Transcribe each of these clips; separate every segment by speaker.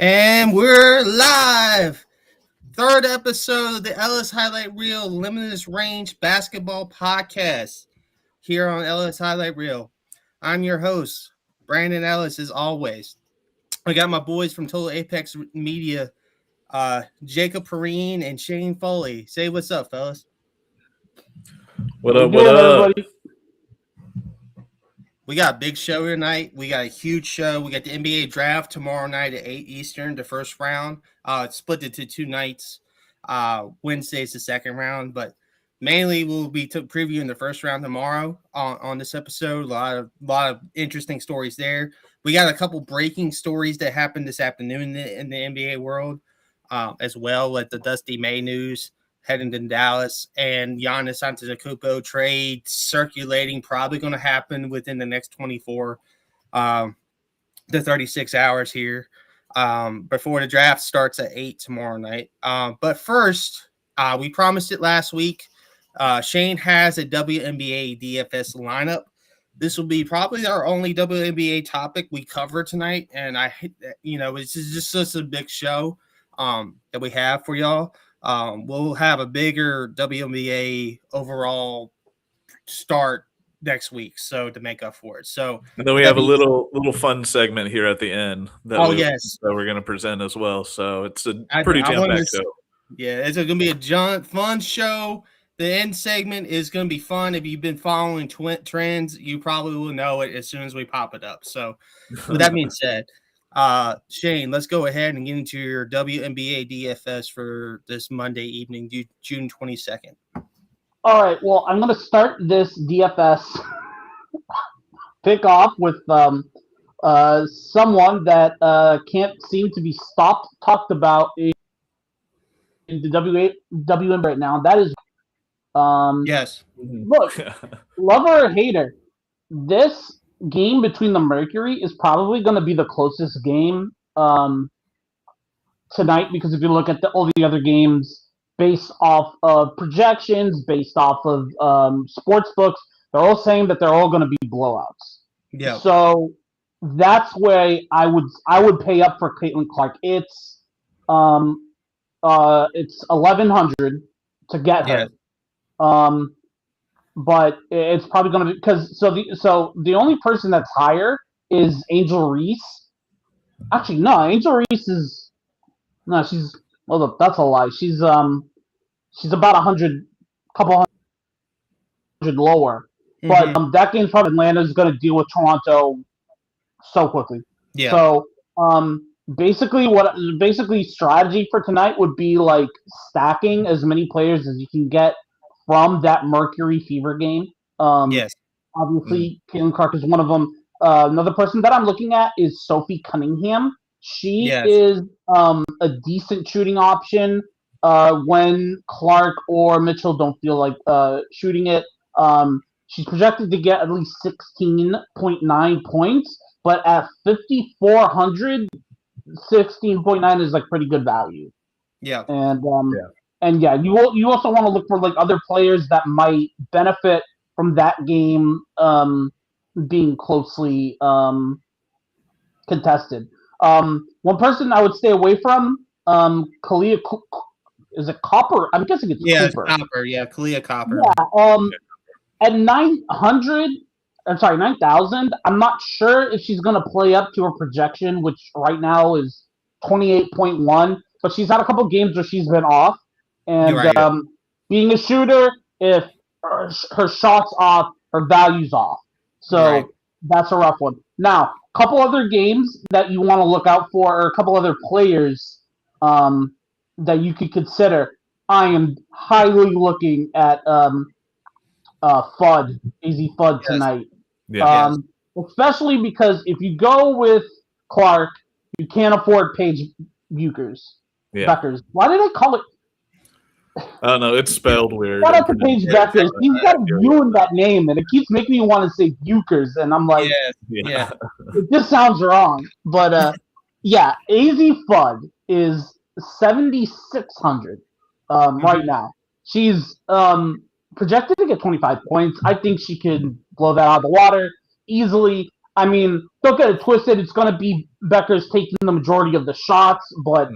Speaker 1: And we're live. Third episode of the Ellis Highlight Reel Limitless Range Basketball Podcast here on Ellis Highlight Reel. I'm your host, Brandon Ellis, as always. I got my boys from Total Apex Media, Jacob Perrine and Shane Foley. Say what's up, fellas.
Speaker 2: What up, everybody?
Speaker 1: We got a big show tonight. We got a huge show. We got the NBA draft tomorrow night at 8 Eastern, the first round. It's split into two nights. Wednesday's the second round, but mainly we'll be previewing the first round tomorrow on this episode. A lot of interesting stories there. We got a couple breaking stories that happened this afternoon in the NBA world as well, like the Dusty May news heading to Dallas, and Giannis Antetokounmpo trade circulating, probably going to happen within the next 24 to 36 hours here before the draft starts at 8 tomorrow night. But first, we promised it last week. Shane has a WNBA DFS lineup. This will be probably our only WNBA topic we cover tonight, and this is just such a big show that we have for y'all. We'll have a bigger WNBA overall start next week, so to make up for it. So
Speaker 2: and then we have a little fun segment here at the end that we're going to present as well. So it's a pretty jam-packed show.
Speaker 1: Yeah, it's going to be a fun show. The end segment is going to be fun. If you've been following trends, you probably will know it as soon as we pop it up. So with that being said, Shane, let's go ahead and get into your WNBA DFS for this Monday evening, June 22nd.
Speaker 3: All right. Well, I'm going to start this DFS pick off with someone that can't seem to be talked about in the WNBA right now. That is,
Speaker 1: yes.
Speaker 3: Look, love her or hate her, this game between the Mercury is probably going to be the closest game tonight, because if you look at all the other games based off of projections, based off of sports books, they're all saying that they're all going to be blowouts.
Speaker 1: Yeah.
Speaker 3: So that's where I would pay up for Caitlin Clark. It's 1,100 to get her.
Speaker 1: Yeah.
Speaker 3: But it's probably going to be because the only person that's higher is Angel Reese. Actually, no, Angel Reese is that's a lie. She's about 100, couple hundred lower.
Speaker 1: Mm-hmm.
Speaker 3: But that game from Atlanta is going to deal with Toronto so quickly.
Speaker 1: Yeah.
Speaker 3: So basically strategy for tonight would be like stacking as many players as you can get from that Mercury Fever game.
Speaker 1: Yes.
Speaker 3: Obviously, Caitlin Clark is one of them. Another person that I'm looking at is Sophie Cunningham. She is a decent shooting option when Clark or Mitchell don't feel like shooting it. She's projected to get at least 16.9 points, but at 5,400, 16.9 is like pretty good value.
Speaker 1: Yeah.
Speaker 3: And you also want to look for like other players that might benefit from that game being closely contested. One person I would stay away from, Kalia. Is it Copper? I'm guessing it's Cooper.
Speaker 1: Copper. Yeah, Kalia Copper.
Speaker 3: Yeah. At 9,000. I'm not sure if she's going to play up to her projection, which right now is 28.1. But she's had a couple games where she's been off. And being a shooter, if her shot's off, her value's off. So that's a rough one. Now, a couple other games that you want to look out for, or a couple other players that you could consider. I am highly looking at Fudd, AZ Fudd tonight. Especially because if you go with Clark, you can't afford Paige Bueckers. Beckers. Why did I call it?
Speaker 2: I don't know. It's spelled weird.
Speaker 3: Shout out to Paige Beckers. He's got a U in that name, and it keeps making me want to say Bueckers, and I'm like, it just sounds wrong. But AZ Fudd is 7,600 right now. She's projected to get 25 points. I think she could blow that out of the water easily. I mean, don't get it twisted. It's going to be Becker's taking the majority of the shots, but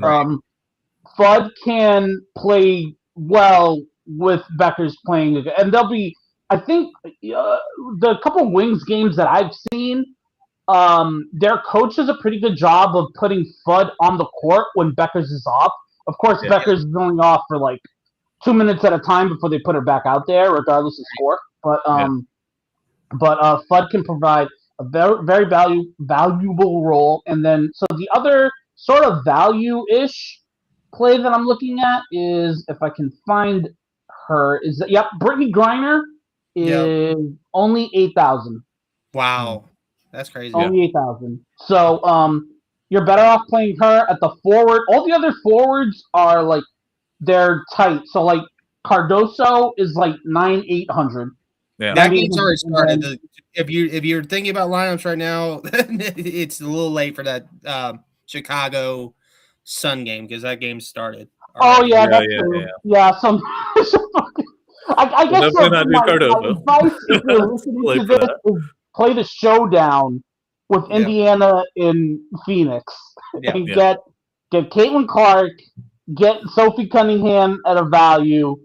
Speaker 3: Fudd can play well with Becker's playing, and they'll be. I think the couple Wings games that I've seen, their coach does a pretty good job of putting Fudd on the court when Becker's is off. Of course, Becker's is only off for like 2 minutes at a time before they put her back out there, regardless of score. But Fudd can provide a very, very valuable role. And then, so the other sort of value-ish play that I'm looking at is, if I can find her, is that, Brittany Griner is only 8,000.
Speaker 1: Wow, that's crazy.
Speaker 3: Only 8,000. So, you're better off playing her at the forward. All the other forwards are like, they're tight. So like Cardoso is like 9,800.
Speaker 1: Yeah, that game's already started. If you're thinking about lineups right now, it's a little late for that Chicago Sun game because that game started.
Speaker 3: Oh yeah, that's true. Yeah, some. I guess my advice, if you're listening to this, is play the showdown with Indiana in Phoenix and get Caitlin Clark, get Sophie Cunningham at a value,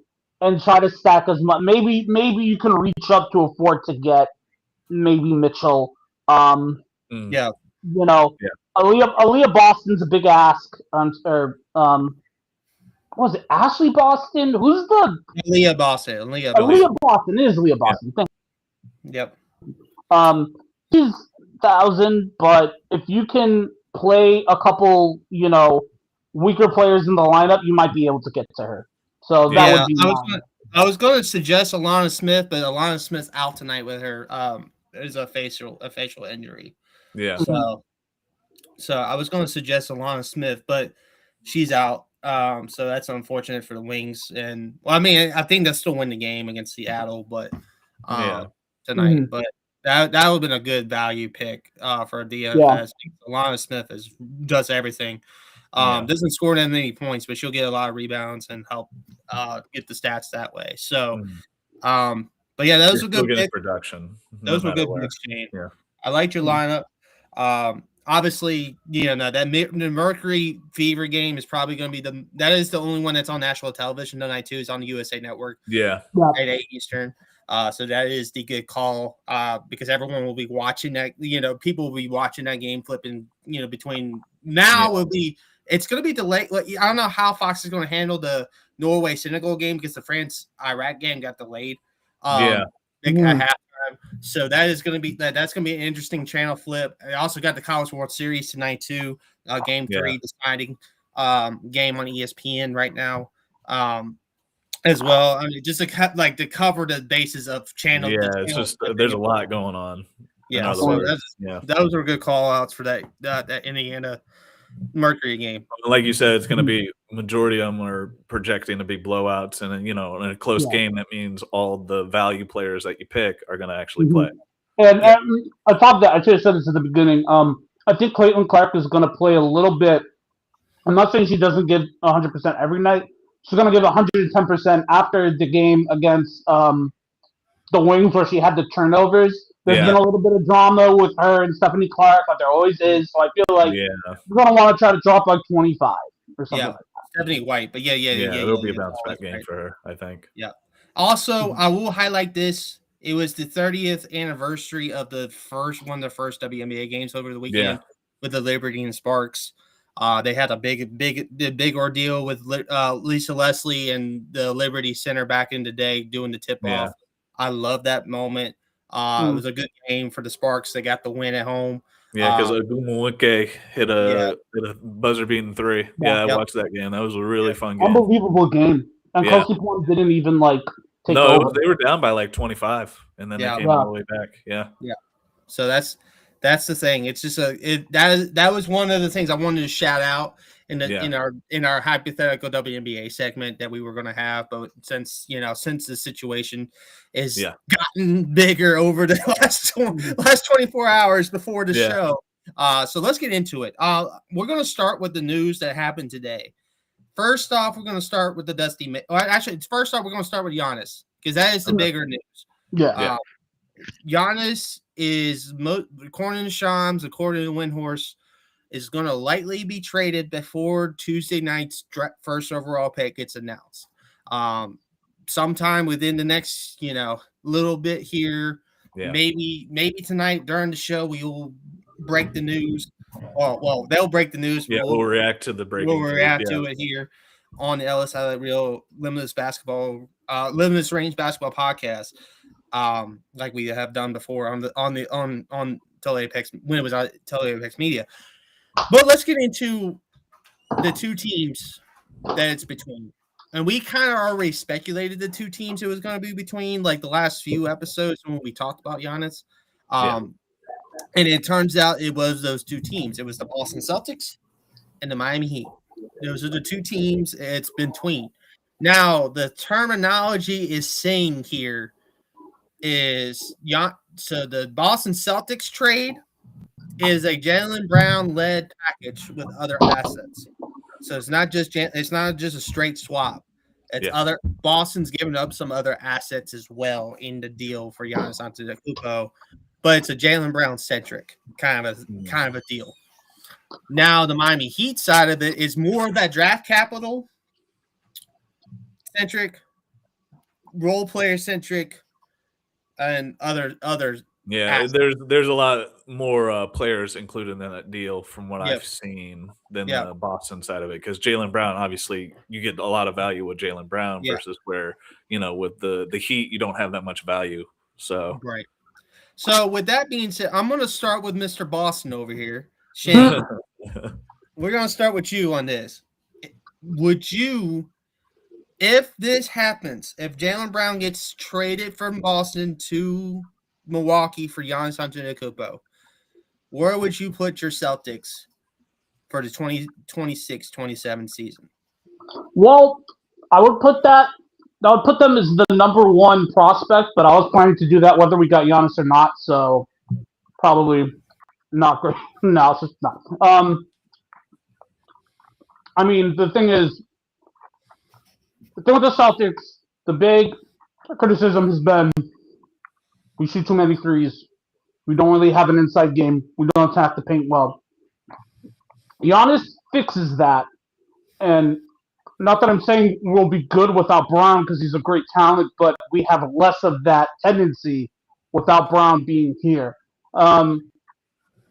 Speaker 3: and try to stack as much. Maybe you can reach up to afford to get maybe Mitchell. Aaliyah Boston's a big ask. What was it? Ashley Boston? Who's the
Speaker 1: Aaliyah Boston?
Speaker 3: Aaliyah Boston. It is Aaliyah Boston.
Speaker 1: Yep.
Speaker 3: She's 1,000, but if you can play a couple, weaker players in the lineup, you might be able to get to her. So that would be.
Speaker 1: I was going to suggest Alana Smith, but Alana Smith's out tonight with her. There's a facial injury.
Speaker 2: Yeah.
Speaker 1: So I was going to suggest Alana Smith, but she's out. So that's unfortunate for the Wings. And I think they'll still win the game against Seattle, but tonight. Mm-hmm. But that would have been a good value pick for a DFS. Yeah. Alana Smith does everything. Doesn't score that many points, but she'll get a lot of rebounds and help get the stats that way. So, but yeah, those were good picks.
Speaker 2: Production.
Speaker 1: Those were good picks, Shane.
Speaker 2: Yeah.
Speaker 1: I liked your lineup. Obviously, the Mercury Fever game is probably going to be that is the only one that's on national television tonight too. It's on the USA Network.
Speaker 2: Yeah.
Speaker 1: At 8 Eastern. So that is the good call because everyone will be watching that. People will be watching that game flipping. Between now will be. It's going to be delayed. I don't know how Fox is going to handle the Norway-Senegal game because the France-Iraq game got delayed. At halftime. So that is going to be that's going to be an interesting channel flip. I also got the College World Series tonight too. Game 3 deciding game on ESPN right now. As well. I mean, just to cover the bases of channel.
Speaker 2: Yeah, it's just there's a lot going on.
Speaker 1: Yeah, those were good call outs for that Indiana Mercury game.
Speaker 2: Like you said, it's going to be majority of them are projecting to be blowouts, and in a close game, that means all the value players that you pick are going to actually play.
Speaker 3: And on top of that, I should have said this at the beginning. I think Caitlin Clark is going to play a little bit. I'm not saying she doesn't give 100% every night. She's going to give 110% after the game against the Wings where she had the turnovers. There's been a little bit of drama with her and Stephanie Clark, like there always is. So I feel like you're going to want to try to drop like 25 or something like that.
Speaker 1: Stephanie White, but
Speaker 2: it'll be a bounce back game for her, I think.
Speaker 1: Yeah. Also, I will highlight this. It was the 30th anniversary of the first WNBA games over the weekend with the Liberty and Sparks. They had a big ordeal with Lisa Leslie and the Liberty Center back in the day doing the tip off. I love that moment. It was a good game for the Sparks. They got the win at home.
Speaker 2: Yeah, because Agumawike hit a buzzer beating 3. I watched that game. That was a really fun game.
Speaker 3: Unbelievable game. And Kelsey Plum didn't even take over.
Speaker 2: They were down by 25, and then they came all the way back. Yeah.
Speaker 1: So that's the thing. It's just that was one of the things I wanted to shout out in our hypothetical WNBA segment that we were going to have, but since the situation is gotten bigger over the last 24 hours before the show, so let's get into it. We're going to start with the news that happened today. First off, we're going to start with the Dusty. First off, we're going to start with Giannis because that is the bigger news.
Speaker 3: Yeah.
Speaker 1: Giannis is, according to Shams, according to Windhorse, is going to likely be traded before Tuesday night's first overall pick gets announced. Sometime within the next, little bit here, maybe tonight during the show, we will break the news. Well, they'll break the news.
Speaker 2: Yeah, we'll react to the breaking.
Speaker 1: We'll react to it here on the Ellis Highlight Reel Limitless Range Basketball Podcast, like we have done before on Tele Apex when it was on Tele Apex Media. But let's get into the two teams that it's between. And we kind of already speculated the two teams it was going to be between, like the last few episodes when we talked about Giannis. And it turns out it was those two teams. It was the Boston Celtics and the Miami Heat. Those are the two teams it's between. Now, the terminology is saying here is so the Boston Celtics trade is a Jaylen Brown-led package with other assets. So it's not just a straight swap. It's other Boston's giving up some other assets as well in the deal for Giannis Antetokounmpo, but it's a Jaylen Brown centric kind of a deal. Now the Miami Heat side of it is more of that draft capital centric, role player centric, and other.
Speaker 2: Yeah, assets. There's a lot more players included in that deal from what I've seen than the Boston side of it. Because Jaylen Brown, obviously, you get a lot of value with Jaylen Brown versus where with the Heat you don't have that much value. So
Speaker 1: right. So with that being said, I'm going to start with Mr. Boston over here. Shane, we're going to start with you on this. Would you, if this happens, if Jaylen Brown gets traded from Boston to Milwaukee for Giannis Antetokounmpo, where would you put your Celtics for the 2026-27 season?
Speaker 3: Well, I would put them as the number one prospect, but I was planning to do that whether we got Giannis or not, so probably not great. No, it's just not. I mean, the thing with the Celtics, the big criticism has been we shoot too many threes. We don't really have an inside game. We don't attack the paint well. Giannis fixes that, and not that I'm saying we'll be good without Brown because he's a great talent, but we have less of that tendency without Brown being here.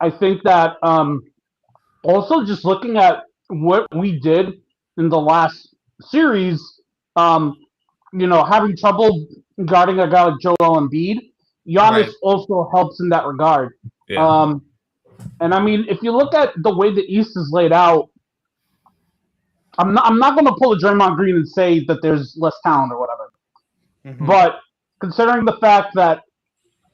Speaker 3: I think that also just looking at what we did in the last series, having trouble guarding a guy like Joel Embiid, Giannis also helps in that regard. Yeah. And I mean, if you look at the way the East is laid out, I'm not going to pull a Draymond Green and say that there's less talent or whatever. Mm-hmm. But considering the fact that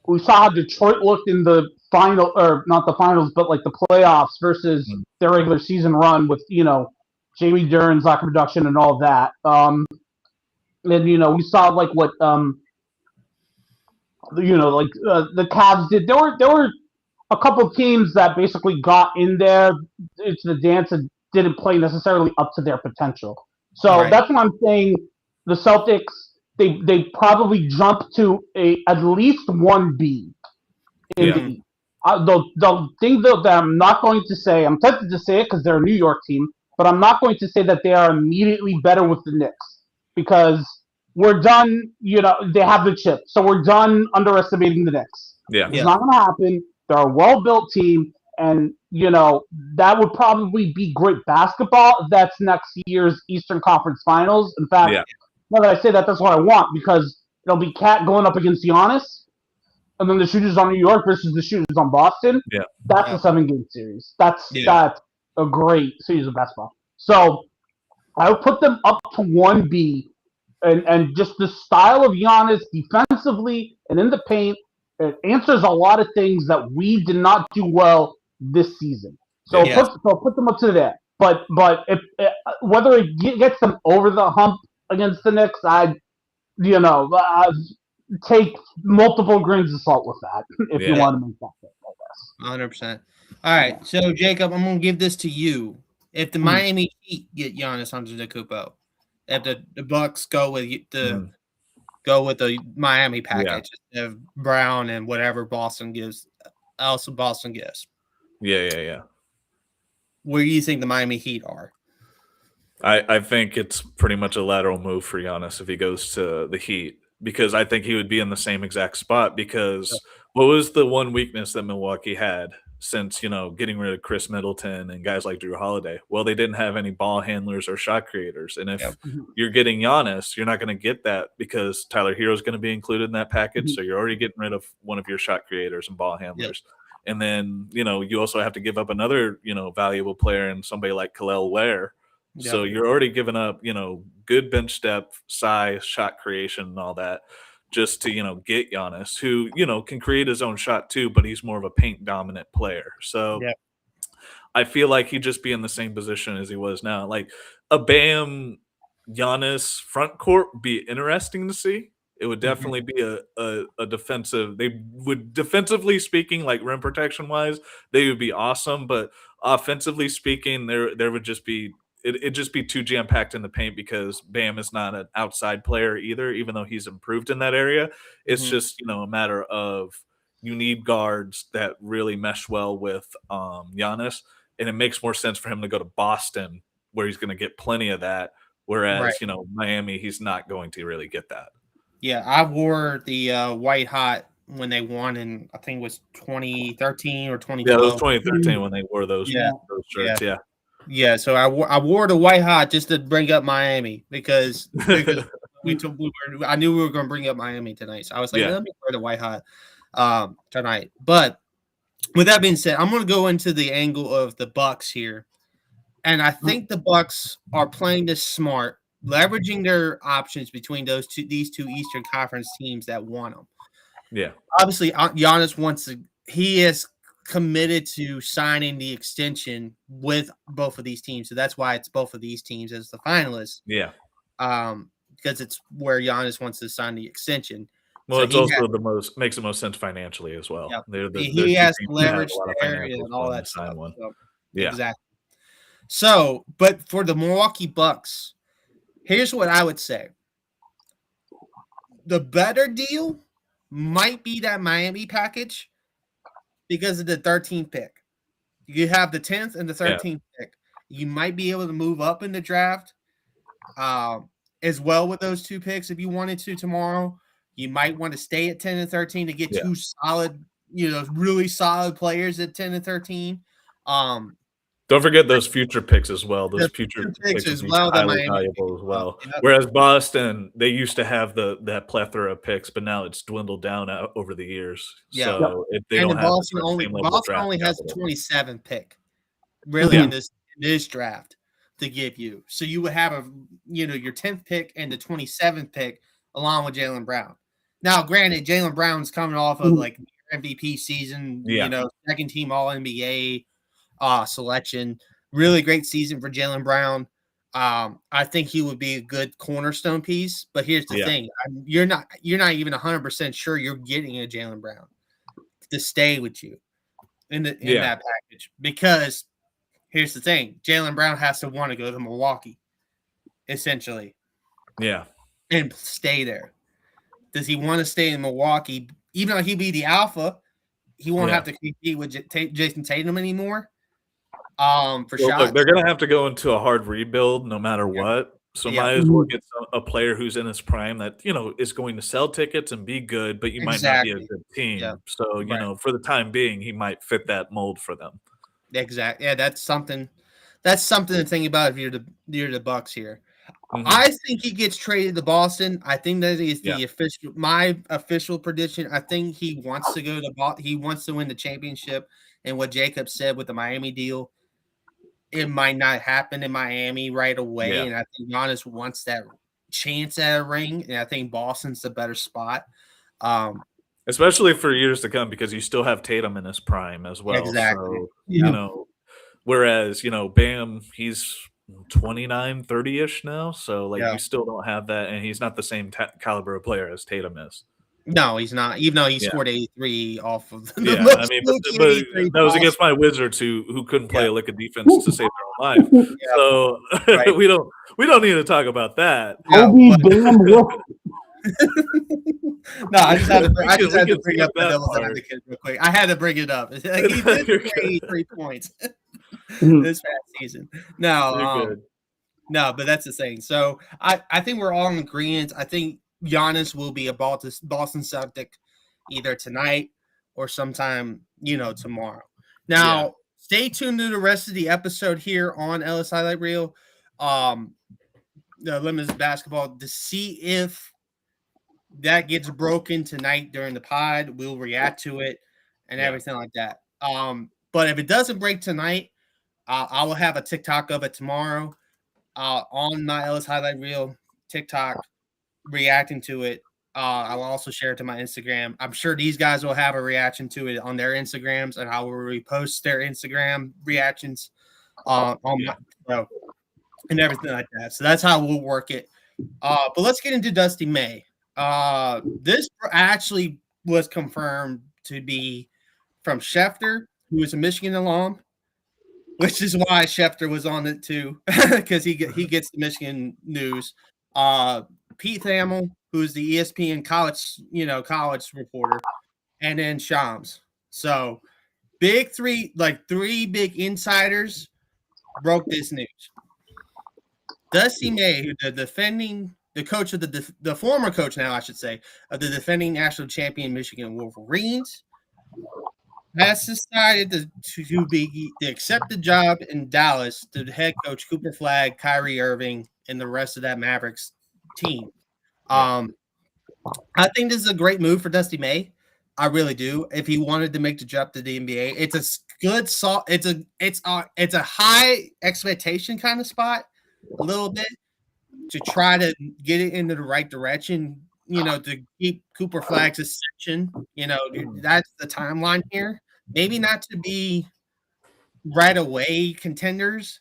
Speaker 3: we saw how Detroit looked in the final, or not the finals, but like the playoffs versus their regular season run with, Jamie Duren's lack of production and all that. And, we saw like what, the Cavs did. There were a couple of teams that basically got in there into the dance and didn't play necessarily up to their potential. So that's what I'm saying. The Celtics, they probably jump to at least 1B in the East. The thing though that I'm not going to say, I'm tempted to say it because they're a New York team, but I'm not going to say that they are immediately better with the Knicks because we're done. They have the chip, so we're done underestimating the Knicks. It's not going to happen. They're a well-built team, and that would probably be great basketball. If that's next year's Eastern Conference Finals. In fact, now that I say that, that's what I want because it'll be Cat going up against Giannis, and then the shooters on New York versus the shooters on Boston. Yeah, that's a 7-game series. That's a great series of basketball. So I would put them up to 1B, and just the style of Giannis defensively and in the paint, it answers a lot of things that we did not do well this season. So put them up to that. But if whether it gets them over the hump against the Knicks, I'd take multiple grains of salt with that if you want to make that pick, I guess.
Speaker 1: 100%. All right, so Jacob, I'm gonna give this to you. If the Miami Heat get Giannis Antetokounmpo, if the Bucks go with the go with the Miami package instead of Brown and whatever Boston gives. Also, Boston gives.
Speaker 2: Yeah.
Speaker 1: Where do you think the Miami Heat are?
Speaker 2: I think it's pretty much a lateral move for Giannis if he goes to the Heat, because I think he would be in the same exact spot. Because what was the one weakness that Milwaukee had since, getting rid of Chris Middleton and guys like Drew Holiday? Well, they didn't have any ball handlers or shot creators. And if you're getting Giannis, you're not going to get that because Tyler Hero is going to be included in that package. So you're already getting rid of one of your shot creators and ball handlers. And then, you also have to give up another, valuable player and somebody like Khalil Ware. So you're already giving up, good bench depth, size, shot creation, and all that, just to, get Giannis, who, can create his own shot too, but he's more of a paint dominant player. So I feel like he'd just be in the same position as he was now. Like a Bam Giannis front court would be interesting to see. It would definitely be a defensive. They would, defensively speaking, like rim protection wise, they would be awesome. But offensively speaking, there would just be it'd just be too jam packed in the paint because Bam is not an outside player either, even though he's improved in that area. It's just a matter of you need guards that really mesh well with Giannis, and it makes more sense for him to go to Boston where he's going to get plenty of that. Whereas Miami, he's not going to really get that.
Speaker 1: Yeah, I wore the white hot when they won in, I think it was 2013 or 2012.
Speaker 2: Yeah, it was 2013 when they wore those shirts.
Speaker 1: Yeah. So I wore the white hot just to bring up Miami because I knew we were going to bring up Miami tonight. So I was like, let me wear the white hot tonight. But with that being said, I'm going to go into the angle of the Bucks here, and I think the Bucks are playing this smart, leveraging their options between these two Eastern Conference teams that won them.
Speaker 2: Yeah.
Speaker 1: Obviously, Giannis he is committed to signing the extension with both of these teams. So that's why it's both of these teams as the finalists.
Speaker 2: Yeah.
Speaker 1: Because it's where Giannis wants to sign the extension.
Speaker 2: Well, so it's also makes the most sense financially as well.
Speaker 1: Yeah. He has leverage there and all that stuff. So, exactly. So, but for the Milwaukee Bucks, here's what I would say. The better deal might be that Miami package because of the 13th pick. You have the 10th and the 13th pick. You might be able to move up in the draft as well with those two picks if you wanted to tomorrow. You might want to stay at 10 and 13 to get two solid, really solid players at 10 and 13.
Speaker 2: Don't forget those future picks as well. Those future picks as well, highly valuable as well. Whereas Boston, they used to have that plethora of picks, but now it's dwindled down over the years.
Speaker 1: Yeah.
Speaker 2: So they don't have
Speaker 1: Boston only has the 27th pick, really in this draft to give you. So you would have your 10th pick and the 27th pick along with Jaylen Brown. Now, granted, Jaylen Brown's coming off of like MVP season, second team All NBA. Selection. Really great season for Jaylen Brown. I think he would be a good cornerstone piece. But here's the thing: you're not even 100% sure you're getting a Jaylen Brown to stay with you in that package. Because here's the thing: Jaylen Brown has to want to go to Milwaukee, essentially.
Speaker 2: Yeah,
Speaker 1: and stay there. Does he want to stay in Milwaukee, even though he'd be the alpha? He won't have to compete with Jason Tatum anymore. For shots.
Speaker 2: Look, they're going to have to go into a hard rebuild no matter what. So might as well get a player who's in his prime that, is going to sell tickets and be good, but you might not be a good team. Yeah. So, for the time being, he might fit that mold for them.
Speaker 1: Exactly. Yeah, that's something to think about if you're the Bucks here. Mm-hmm. I think he gets traded to Boston. I think that is my official prediction. I think he wants to go to Boston. He wants to win the championship. And what Jacob said with the Miami deal, it might not happen in Miami right away. Yeah. And I think Giannis wants that chance at a ring. And I think Boston's the better spot.
Speaker 2: Especially for years to come because you still have Tatum in his prime as well.
Speaker 1: Exactly.
Speaker 2: So, whereas, Bam, he's 29, 30-ish now. So, you still don't have that. And he's not the same caliber of player as Tatum is.
Speaker 1: No, he's not. Even though he scored 83 off of the
Speaker 2: but that was against my Wizards who couldn't play a lick of defense to save their own life. So we don't need to talk about that.
Speaker 1: No, I just had to bring up the
Speaker 2: that
Speaker 1: devil's
Speaker 2: part.
Speaker 1: advocate real quick. I had to bring it up. He did play 3 points this past season. No, no, but that's the thing. So I think we're all in agreement. I think Giannis will be a Boston Celtic either tonight or sometime, tomorrow. Now, stay tuned to the rest of the episode here on Ellis Highlight Reel, the Limitless Basketball, to see if that gets broken tonight during the pod. We'll react to it and everything like that. But if it doesn't break tonight, I will have a TikTok of it tomorrow on my Ellis Highlight Reel TikTok, reacting to it. I'll also share it to my Instagram. I'm sure these guys will have a reaction to it on their Instagrams, and I will repost their Instagram reactions on my show and everything like that. So that's how we'll work it. But let's get into Dusty May. This actually was confirmed to be from Schefter, who is a Michigan alum, which is why Schefter was on it too, because he gets the Michigan news. Pete Thamel, who's the ESPN college reporter, and then Shams. So three big insiders broke this news. Dusty May, the coach of the former coach now, I should say, of the defending national champion Michigan Wolverines, has decided to accept the job in Dallas to head coach Cooper Flagg, Kyrie Irving, and the rest of that Mavericks team. I think this is a great move for Dusty May. I really do. If he wanted to make the jump to the NBA, it's a good it's a high expectation kind of spot, a little bit, to try to get it into the right direction. To keep Cooper Flagg's ascension. That's the timeline here. Maybe not to be right away contenders,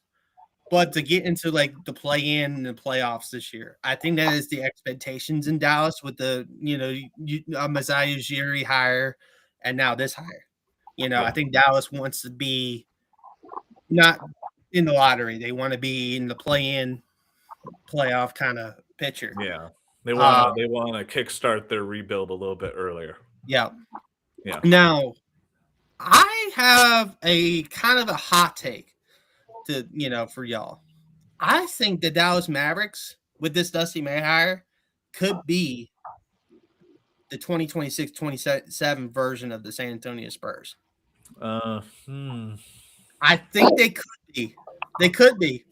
Speaker 1: but to get into like the play-in and the playoffs this year. I think that is the expectations in Dallas with the Masai Ujiri hire and now this hire. I think Dallas wants to be not in the lottery. They want to be in the play-in playoff kind of picture.
Speaker 2: Yeah. They want to kickstart their rebuild a little bit earlier.
Speaker 1: Yeah. Now, I have a kind of a hot take for y'all. I think the Dallas Mavericks with this Dusty May hire could be the 2026-27 version of the San Antonio Spurs. I think they could be. They could be.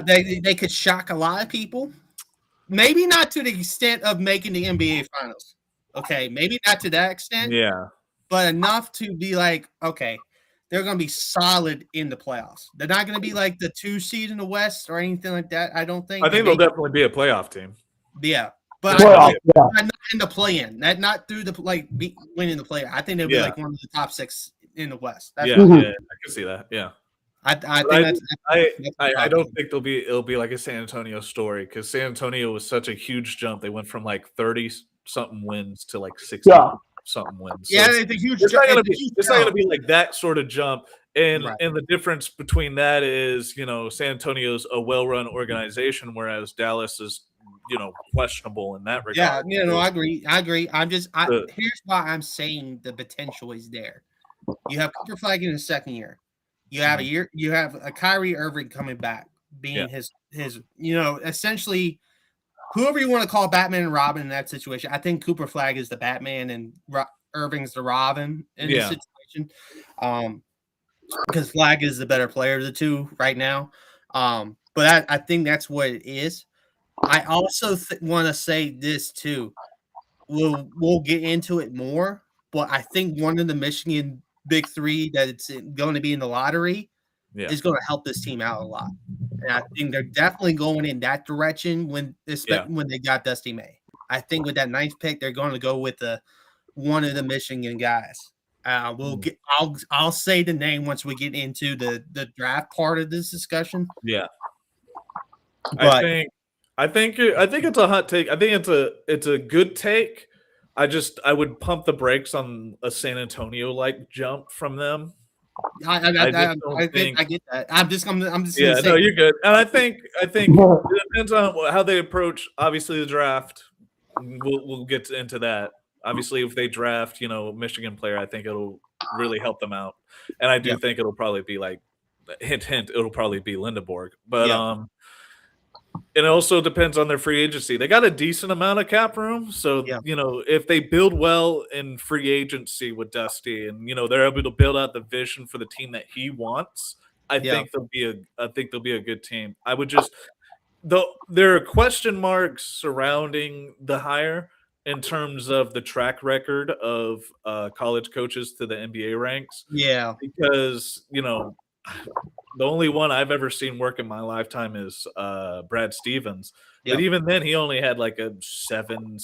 Speaker 1: They could shock a lot of people. Maybe not to the extent of making the NBA Finals. Okay, maybe not to that extent.
Speaker 2: Yeah.
Speaker 1: But enough to be like, okay, they're going to be solid in the playoffs. They're not going to be like the 2 seed in the West or anything like that, I don't think.
Speaker 2: I think they'll definitely be a playoff team.
Speaker 1: Yeah. But not in the play-in. Not through the winning the play-in. I think they'll be like one of the top 6 in the West.
Speaker 2: I can see that. Yeah.
Speaker 1: I
Speaker 2: don't think it'll be like a San Antonio story, because San Antonio was such a huge jump. They went from like 30-something wins to like 60-something wins. So
Speaker 1: it's a huge jump.
Speaker 2: It's not gonna be like that sort of jump. And the difference between that is, San Antonio's a well-run organization, whereas Dallas is, questionable in that regard.
Speaker 1: Yeah, I agree. Here's why I'm saying the potential is there. You have Cooper Flagg in his second year. You have a Kyrie Irving coming back, being his essentially whoever you want to call Batman and Robin in that situation. I think Cooper Flagg is the Batman and Irving's the Robin in this situation. Because Flagg is the better player of the two right now. But I think that's what it is. I also want to say this too. We'll get into it more, but I think one of the Michigan big 3 that it's going to be in the lottery is going to help this team out a lot. And I think they're definitely going in that direction when they got Dusty May. I think with that 9th pick, they're going to go with one of the Michigan guys. I'll say the name once we get into the draft part of this discussion.
Speaker 2: Yeah. But I think it's a hot take. I think it's a good take. I would pump the brakes on a San Antonio like jump from them.
Speaker 1: I get that. I'm just
Speaker 2: yeah. No, you're good. And I think it depends on how they approach obviously the draft. we'll get into that. Obviously, if they draft, a Michigan player, I think it'll really help them out. And I do think it'll probably be like, hint, it'll probably be Lindeborg. But it also depends on their free agency. They got a decent amount of cap room. So, if they build well in free agency with Dusty and, they're able to build out the vision for the team that he wants, I think they'll be a good team. I would just there are question marks surrounding the hire in terms of the track record of college coaches to the NBA ranks.
Speaker 1: Yeah.
Speaker 2: Because, the only one I've ever seen work in my lifetime is Brad Stevens. But even then, he only had like a 7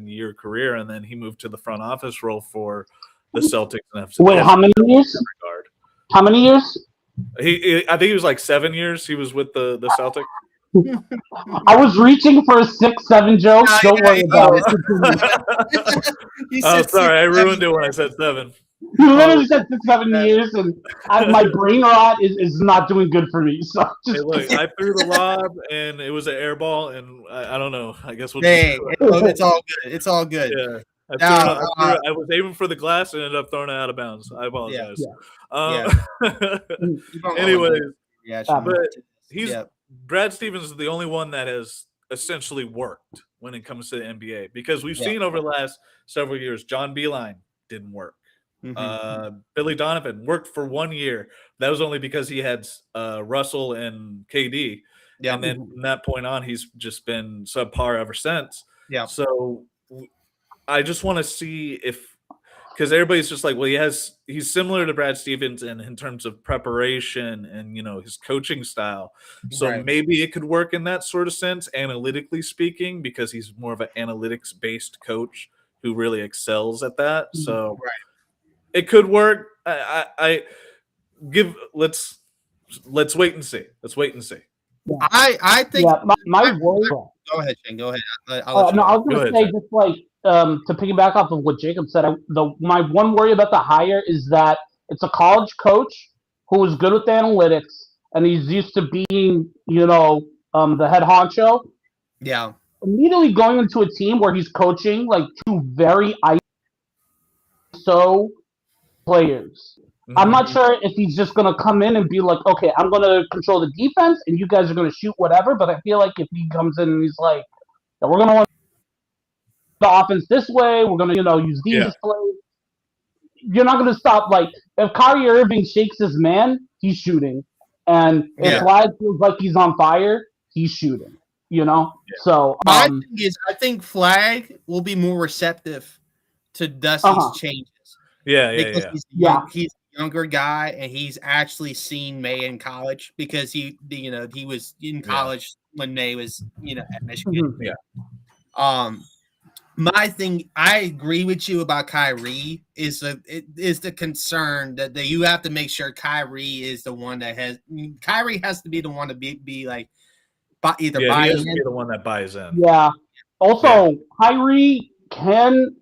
Speaker 2: year career, and then he moved to the front office role for the Celtics.
Speaker 3: Wait, how many years? How many years?
Speaker 2: I think he was like 7 years. He was with the Celtics.
Speaker 3: I was reaching for a 6-7 joke. Don't worry about
Speaker 2: it. Oh, sorry, I ruined it when I said 7.
Speaker 3: You literally said 6-7 years, and my brain rot is not doing good for me. So
Speaker 2: hey, look, I threw the lob, and it was an air ball, and I don't know. I guess
Speaker 1: it's all good. It's all good.
Speaker 2: Yeah. I was aiming for the glass and ended up throwing it out of bounds. I apologize. Anyways, but Brad Stevens is the only one that has essentially worked when it comes to the NBA, because we've seen over the last several years, John Beilein didn't work. Billy Donovan worked for 1 year. That was only because he had Russell and KD. And then from that point on, he's just been subpar ever since. So I just want to see because everybody's just like, well, he's similar to Brad Stevens in terms of preparation and, his coaching style. So maybe it could work in that sort of sense, analytically speaking, because he's more of an analytics-based coach who really excels at that. So it could work. Let's wait and see. Let's wait and see.
Speaker 1: I think
Speaker 3: my worry.
Speaker 1: Go ahead, Shane. Go ahead.
Speaker 3: I was going to say, just like to piggyback off of what Jacob said, my one worry about the hire is that it's a college coach who is good with analytics and he's used to being, the head honcho.
Speaker 1: Yeah.
Speaker 3: Immediately going into a team where he's coaching like two very ISO players. I'm not sure if he's just going to come in and be like, okay, I'm going to control the defense and you guys are going to shoot whatever. But I feel like if he comes in and he's like, we're going to run the offense this way, we're going to, use these plays. You're not going to stop. Like, if Kyrie Irving shakes his man, he's shooting. And if Flag feels like he's on fire, he's shooting. So
Speaker 1: my thing is, I think Flag will be more receptive to Dusty's changes.
Speaker 2: Because
Speaker 1: he's a younger guy and he's actually seen May in college, because he was in college when May was at Michigan. My thing, I agree with you about Kyrie. Is the concern that you have to make sure Kyrie is the one that Kyrie has to be the one to be like either buy in.
Speaker 2: Be the one that buys in.
Speaker 3: Yeah. Also, Kyrie can.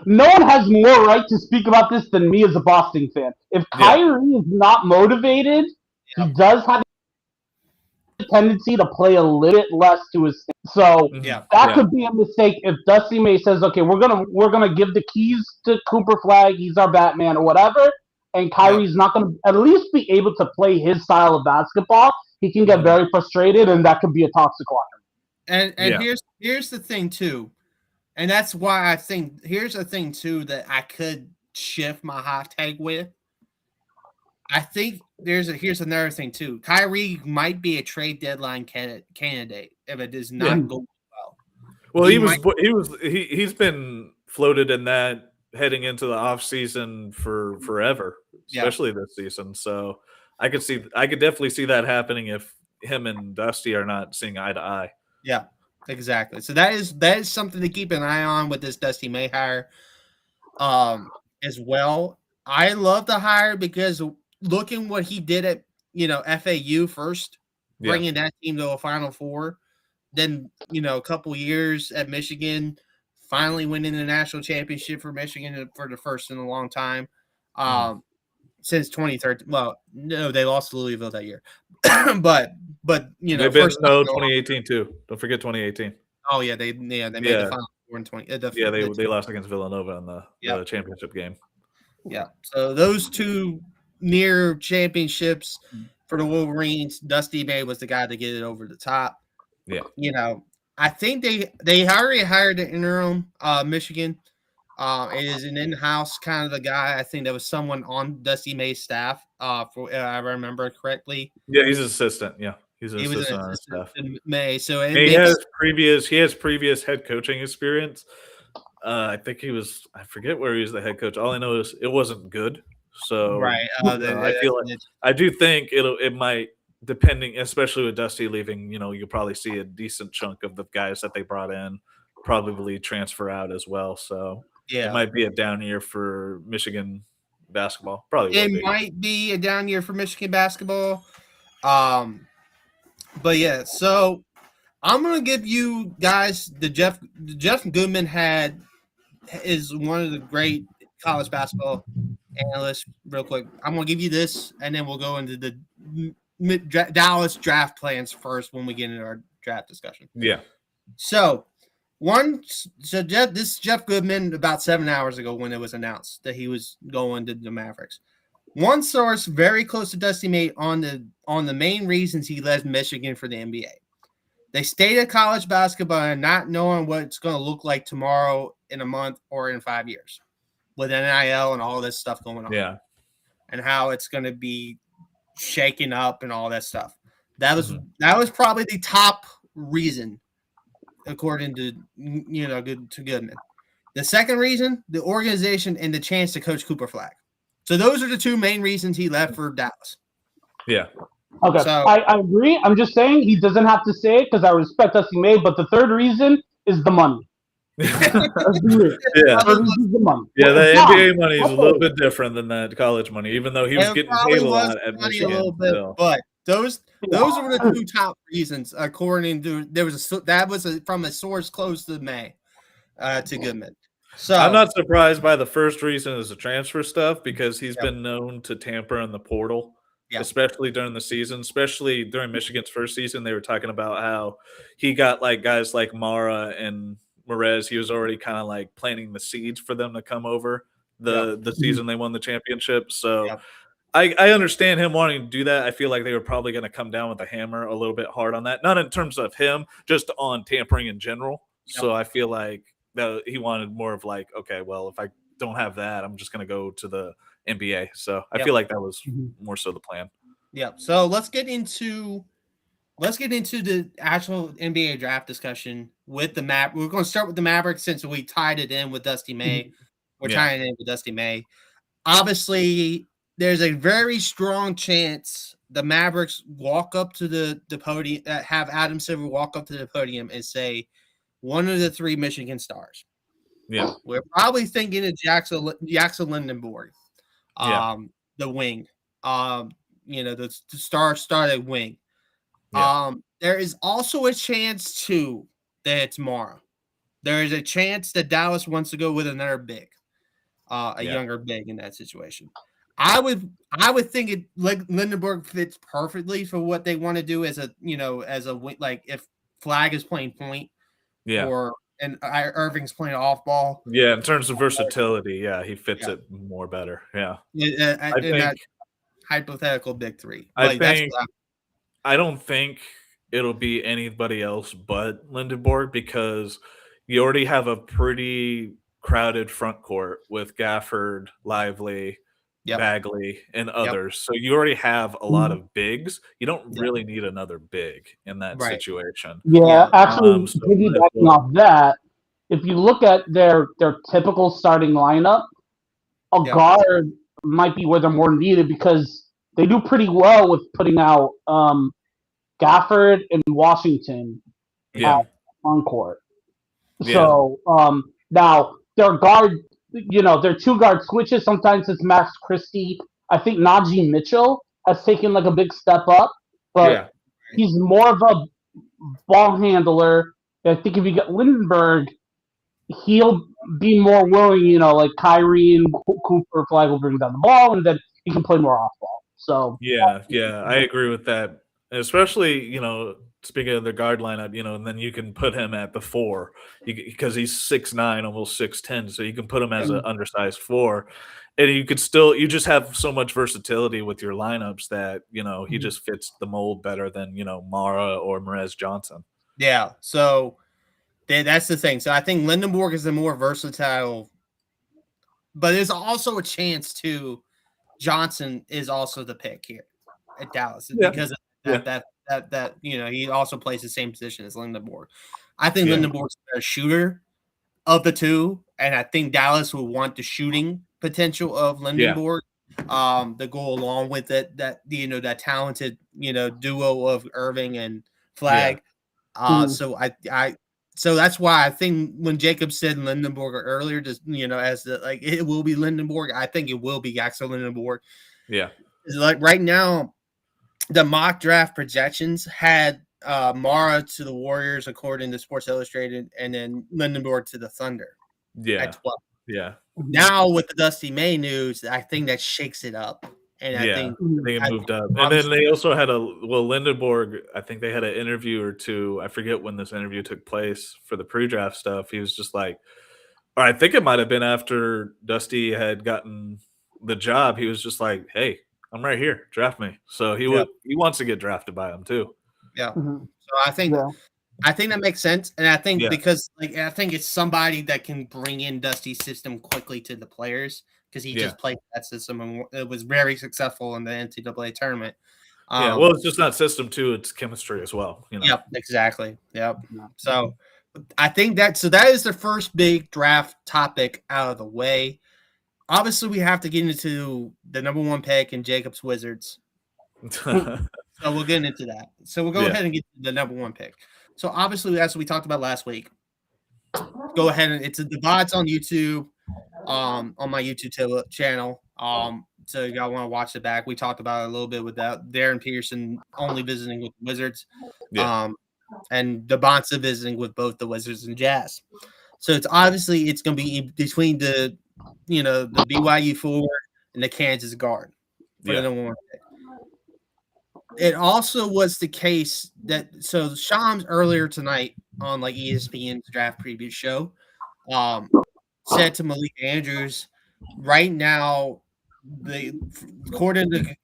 Speaker 3: No one has more right to speak about this than me as a Boston fan. If Kyrie is not motivated, he does have a tendency to play a little bit less to his team. So that could be a mistake if Dusty May says, okay, we're gonna give the keys to Cooper Flag, he's our Batman or whatever, and Kyrie's not gonna at least be able to play his style of basketball. He can get very frustrated, and that could be a toxic locker.
Speaker 1: And here's the thing too. And that's why I think here's the thing too that I could shift my hot take with. I think here's another thing too. Kyrie might be a trade deadline candidate if it does not go well.
Speaker 2: Well, he's been floated in that heading into the offseason for forever, especially this season. So I could definitely see that happening if him and Dusty are not seeing eye to eye.
Speaker 1: Yeah. Exactly. So that is something to keep an eye on with this Dusty May hire as well. I love the hire because looking what he did at FAU first, bringing that team to a Final Four, then a couple years at Michigan, finally winning the national championship for Michigan for the first in a long time. Since 2013. Well, no, they lost to Louisville that year. but
Speaker 2: they've been 2018 too. Don't forget 2018.
Speaker 1: Oh yeah, they made the final 4-20.
Speaker 2: They lost against Villanova in the championship game.
Speaker 1: Yeah, so those two near championships for the Wolverines, Dusty May was the guy to get it over the top.
Speaker 2: Yeah,
Speaker 1: I think they already hired an interim Michigan. It is an in-house kind of a guy. I think there was someone on Dusty May's staff. For I remember correctly.
Speaker 2: Yeah, he's an assistant. Yeah, he's an assistant on his staff.
Speaker 1: May, so
Speaker 2: he has previous head coaching experience. I think I forget where he was the head coach. All I know is it wasn't good. So
Speaker 1: right.
Speaker 2: I do think it might, depending, especially with Dusty leaving. You'll probably see a decent chunk of the guys that they brought in probably transfer out as well. So it might be a down year for Michigan basketball.
Speaker 1: Might be a down year for Michigan basketball. But yeah, so I'm gonna give you guys the Jeff Goodman is one of the great college basketball analysts. Real quick, I'm gonna give you this, and then we'll go into the Dallas draft plans first when we get into our draft discussion.
Speaker 2: Yeah.
Speaker 1: So Jeff Goodman about 7 hours ago when it was announced that he was going to the Mavericks. One source very close to Dusty May on the main reasons he led Michigan for the NBA. They stayed at college basketball and not knowing what it's going to look like tomorrow, in a month, or in 5 years with NIL and all this stuff going on.
Speaker 2: Yeah.
Speaker 1: And how it's going to be shaken up and all that stuff. That was probably the top reason, according to Goodman. The second reason, the organization and the chance to coach Cooper Flag. So those are the two main reasons he left for Dallas.
Speaker 2: Yeah.
Speaker 3: Okay, so, I agree. I'm just saying he doesn't have to say it because I respect Dusty May, but the third reason is the money.
Speaker 2: The NBA money is a little bit different than that college money, even though he was getting paid a lot at Michigan.
Speaker 1: A little bit, but those were the two top reasons, according to that was from a source close to May to Goodman. So
Speaker 2: I'm not surprised by the first reason is the transfer stuff because he's been known to tamper in the portal. Especially during the season, especially during Michigan's first season, they were talking about how he got like guys like Mara and Merez. He was already kind of like planting the seeds for them to come over the season they won the championship. So I understand him wanting to do that. I feel like they were probably going to come down with a hammer a little bit hard on that, not in terms of him, just on tampering in general. So I feel like that he wanted more of like, okay, well, if I don't have that, I'm just going to go to the NBA. So I feel like that was more so the plan.
Speaker 1: Yeah. So let's get into the actual NBA draft discussion with the map. We're going to start with the Mavericks since we tied it in with Dusty May. We're tying it in with Dusty May. Obviously, there's a very strong chance the Mavericks walk up to the podium, have Adam Silver walk up to the podium and say one of the three Michigan stars.
Speaker 2: Yeah.
Speaker 1: We're probably thinking of Jackson Lindenborg. The wing, the star-studded wing. There is also a chance too that it's Mara. There is a chance that Dallas wants to go with another big, younger big in that situation. I would think Lindenberg fits perfectly for what they want to do as a wing, like if Flag is playing point, and Irving's playing off ball.
Speaker 2: Yeah, in terms of versatility, he fits it more better. Yeah.
Speaker 1: I think that hypothetical big three.
Speaker 2: I don't think it'll be anybody else but Lindenborg because you already have a pretty crowded front court with Gafford, Lively, Bagley, and others. So you already have a lot of bigs. You don't really need another big in that situation.
Speaker 3: Yeah, actually, piggybacking off that, if you look at their typical starting lineup, a guard might be where they're more needed because they do pretty well with putting out Gafford and Washington on court. So now their guard, their two guard switches. Sometimes it's Max Christie. I think Najee Mitchell has taken like a big step up, but he's more of a ball handler. I think if you get Lindenberg, he'll be more willing, like Kyrie and Cooper Flag will bring down the ball, and then he can play more off ball. So
Speaker 2: I agree with that And especially, speaking of the guard lineup, and then you can put him at the 4 because he's 6'9", almost 6'10", so you can put him as an undersized 4, and you just have so much versatility with your lineups that he just fits the mold better than Mara or Merez Johnson.
Speaker 1: Yeah, so that's the thing. So I think Lindenborg is the more versatile, but there's also a chance to Johnson is also the pick here at Dallas because of that he also plays the same position as Lindenborg. I think Lindenborg's a better shooter of the two, and I think Dallas will want the shooting potential of Lindenborg to go along with it. That talented duo of Irving and Flagg. So that's why I think when Jacob said Lindenborg earlier, just as it will be Lindenborg, I think it will be Axel Lindenborg.
Speaker 2: Yeah,
Speaker 1: like right now, the mock draft projections had Mara to the Warriors according to Sports Illustrated, and then Lindenborg to the Thunder.
Speaker 2: Yeah,
Speaker 1: at 12.
Speaker 2: Yeah.
Speaker 1: Now with the Dusty May news, I think that shakes it up. And I think
Speaker 2: it moved up. And then they also had Lindenborg, I think they had an interview or two. I forget when this interview took place for the pre-draft stuff. He was just like, or I think it might have been after Dusty had gotten the job. He was just like, hey, I'm right here. Draft me. So he wants to get drafted by him too.
Speaker 1: Yeah. So I think that makes sense. And I think because I think it's somebody that can bring in Dusty's system quickly to the players. Because he just played that system and it was very successful in the NCAA tournament.
Speaker 2: Well, it's just not system too; it's chemistry as well.
Speaker 1: Yep, exactly. Yep. So I think that is the first big draft topic out of the way. Obviously, we have to get into the number one pick in Jacob's Wizards. So we'll get into that. So we'll go ahead and get the number one pick. So obviously, as we talked about last week, go ahead and it's the VODs on YouTube. On my YouTube channel. So y'all want to watch it back. We talked about it a little bit with that. Darren Peterson only visiting with the Wizards. And Dabonsa visiting with both the Wizards and Jazz. So it's going to be between the BYU forward and the Kansas guard for the number one pick. It also was the case that Shams earlier tonight on ESPN's draft preview show, said to Malik Andrews, right now, according to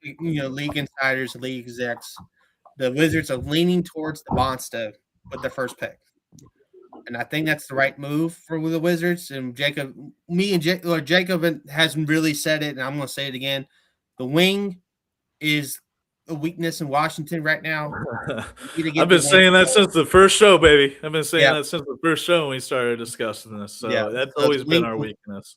Speaker 1: league insiders, league execs, the Wizards are leaning towards the Bonsta with the first pick, and I think that's the right move for the Wizards. And Jacob hasn't really said it, and I'm going to say it again: the wing is a weakness in Washington right now.
Speaker 2: I've been saying that since the first show, baby. I've been saying that since the first show when we started discussing this. So that's always been our weakness.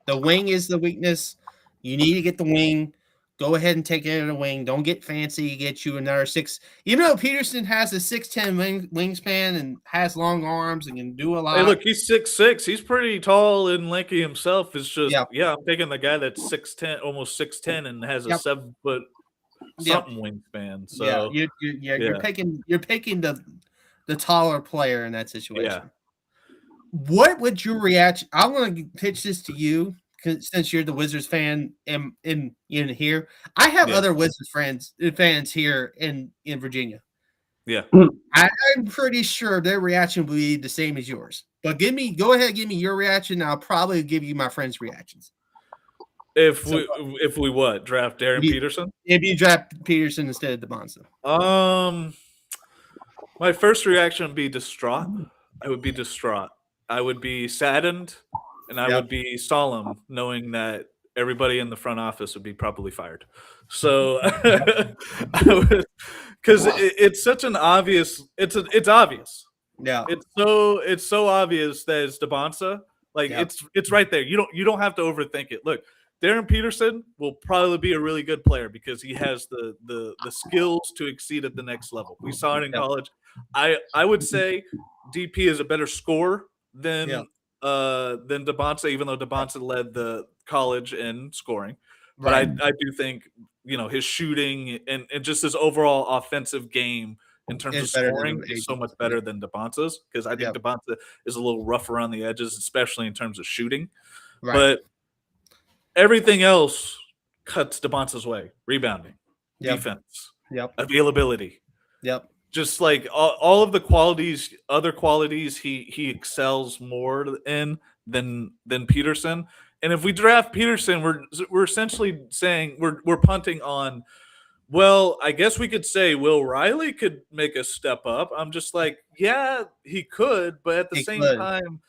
Speaker 1: The wing is the weakness. You need to get the wing. Go ahead and take it in the wing. Don't get fancy. Get you another 6. Peterson has a 6'10" wingspan and has long arms and can do a lot.
Speaker 2: Hey, look, he's 6'6". He's pretty tall and lanky himself. It's just, I'm taking the guy that's 6'10", almost 6'10", and has a 7 foot something wingspan. So
Speaker 1: you're picking the taller player in that situation. What would your reaction? I want to pitch this to you since you're the Wizards fan in here. I have other Wizards fans here in Virginia.
Speaker 2: Yeah,
Speaker 1: I'm pretty sure their reaction will be the same as yours. But go ahead, give me your reaction. I'll probably give you my friends' reactions.
Speaker 2: If we draft Darren Peterson?
Speaker 1: If you draft Peterson instead of Dabonsa.
Speaker 2: My first reaction would be distraught. I would be distraught. I would be saddened, and I would be solemn knowing that everybody in the front office would be probably fired. So, because it's such an obvious. It's obvious.
Speaker 1: Yeah.
Speaker 2: It's so obvious that it's Dabonsa. It's right there. You don't have to overthink it. Look. Darren Peterson will probably be a really good player because he has the skills to exceed at the next level. We saw it in college. I would say DP is a better scorer than Dabonsa, even though Dabonsa led the college in scoring. But I do think his shooting and just his overall offensive game in terms of scoring is so much better than Dabonsa's, because I think Dabonsa is a little rough around the edges, especially in terms of shooting. But everything else cuts Dabonsa's way: rebounding, defense, availability.
Speaker 1: Yep.
Speaker 2: Just like all of the qualities, other qualities he excels more in than Peterson. And if we draft Peterson, we're essentially saying we're punting on. Well, I guess we could say Will Riley could make a step up. I'm just like, yeah, he could, but at the same time,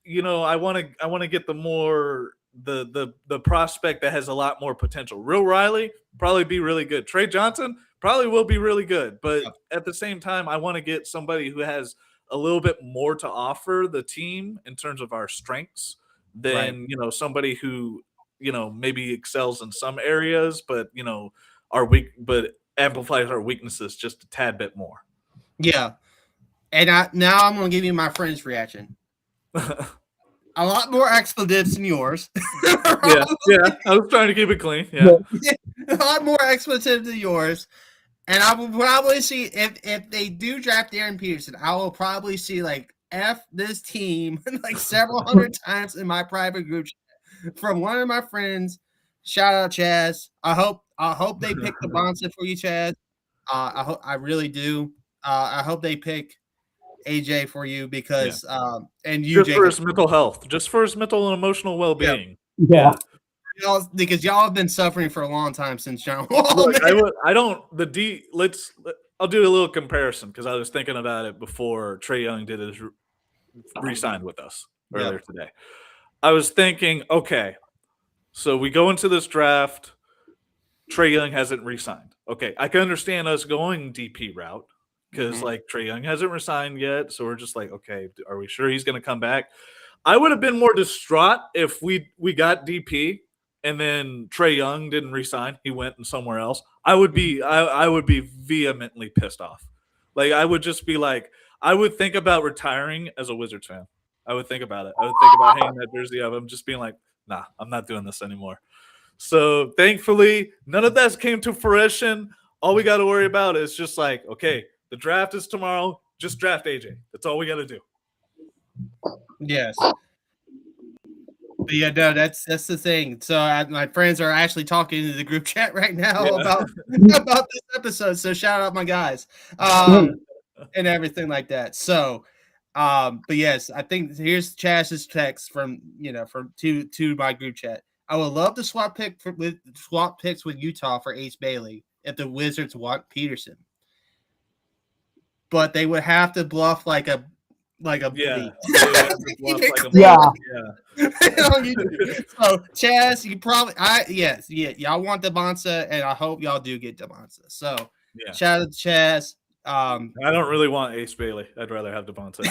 Speaker 2: I want to get the prospect that has a lot more potential. Will Riley probably be really good. Trey Johnson probably will be really good, but at the same time, I want to get somebody who has a little bit more to offer the team in terms of our strengths than somebody who maybe excels in some areas, but but amplifies our weaknesses just a tad bit more.
Speaker 1: Yeah, and now I'm going to give you my friend's reaction. A lot more expletives than yours.
Speaker 2: yeah. I was trying to keep it clean. Yeah.
Speaker 1: A lot more expletives than yours. And I will probably see if they do draft Darren Peterson, I will probably see like F this team like several hundred times in my private group chat from one of my friends. Shout out Chaz. I hope they pick the Bonson for you, Chaz. I really do. I hope they pick AJ for you because and you
Speaker 2: just for his mental health, just for his mental and emotional well-being.
Speaker 3: Yeah.
Speaker 1: Because y'all have been suffering for a long time since John Wall.
Speaker 2: Look, I'll do a little comparison because I was thinking about it before Trae Young did his re-signed with us earlier today. I was thinking, okay, so we go into this draft, Trae Young hasn't re-signed. Okay, I can understand us going DP route because like Trae Young hasn't re-signed yet, so we're just like, okay, are we sure he's going to come back? I would have been more distraught if we got DP and then Trae Young didn't re-sign. He went somewhere else. I would be vehemently pissed off. Like I would just be like, I would think about retiring as a Wizards fan. I would think about it. I would think about hanging that jersey up. I'm just being like, nah, I'm not doing this anymore. So thankfully, none of that came to fruition. All we got to worry about is just like, okay, the draft is tomorrow. Just draft AJ. That's all we got to do.
Speaker 1: Yes. But yeah, no, that's the thing. So my friends are actually talking in the group chat right now about this episode. So shout out my guys, and everything like that. So, but yes, I think here's Chaz's text from to my group chat. I would love to swap picks with Utah for Ace Bailey if the Wizards want Peterson, but they would have to bluff like a
Speaker 3: Yeah.
Speaker 1: So Chaz, you probably y'all want DeMonsa, and I hope y'all do get DeMonsa. So shout out to Chaz.
Speaker 2: I don't really want Ace Bailey. I'd rather have DeMonsa.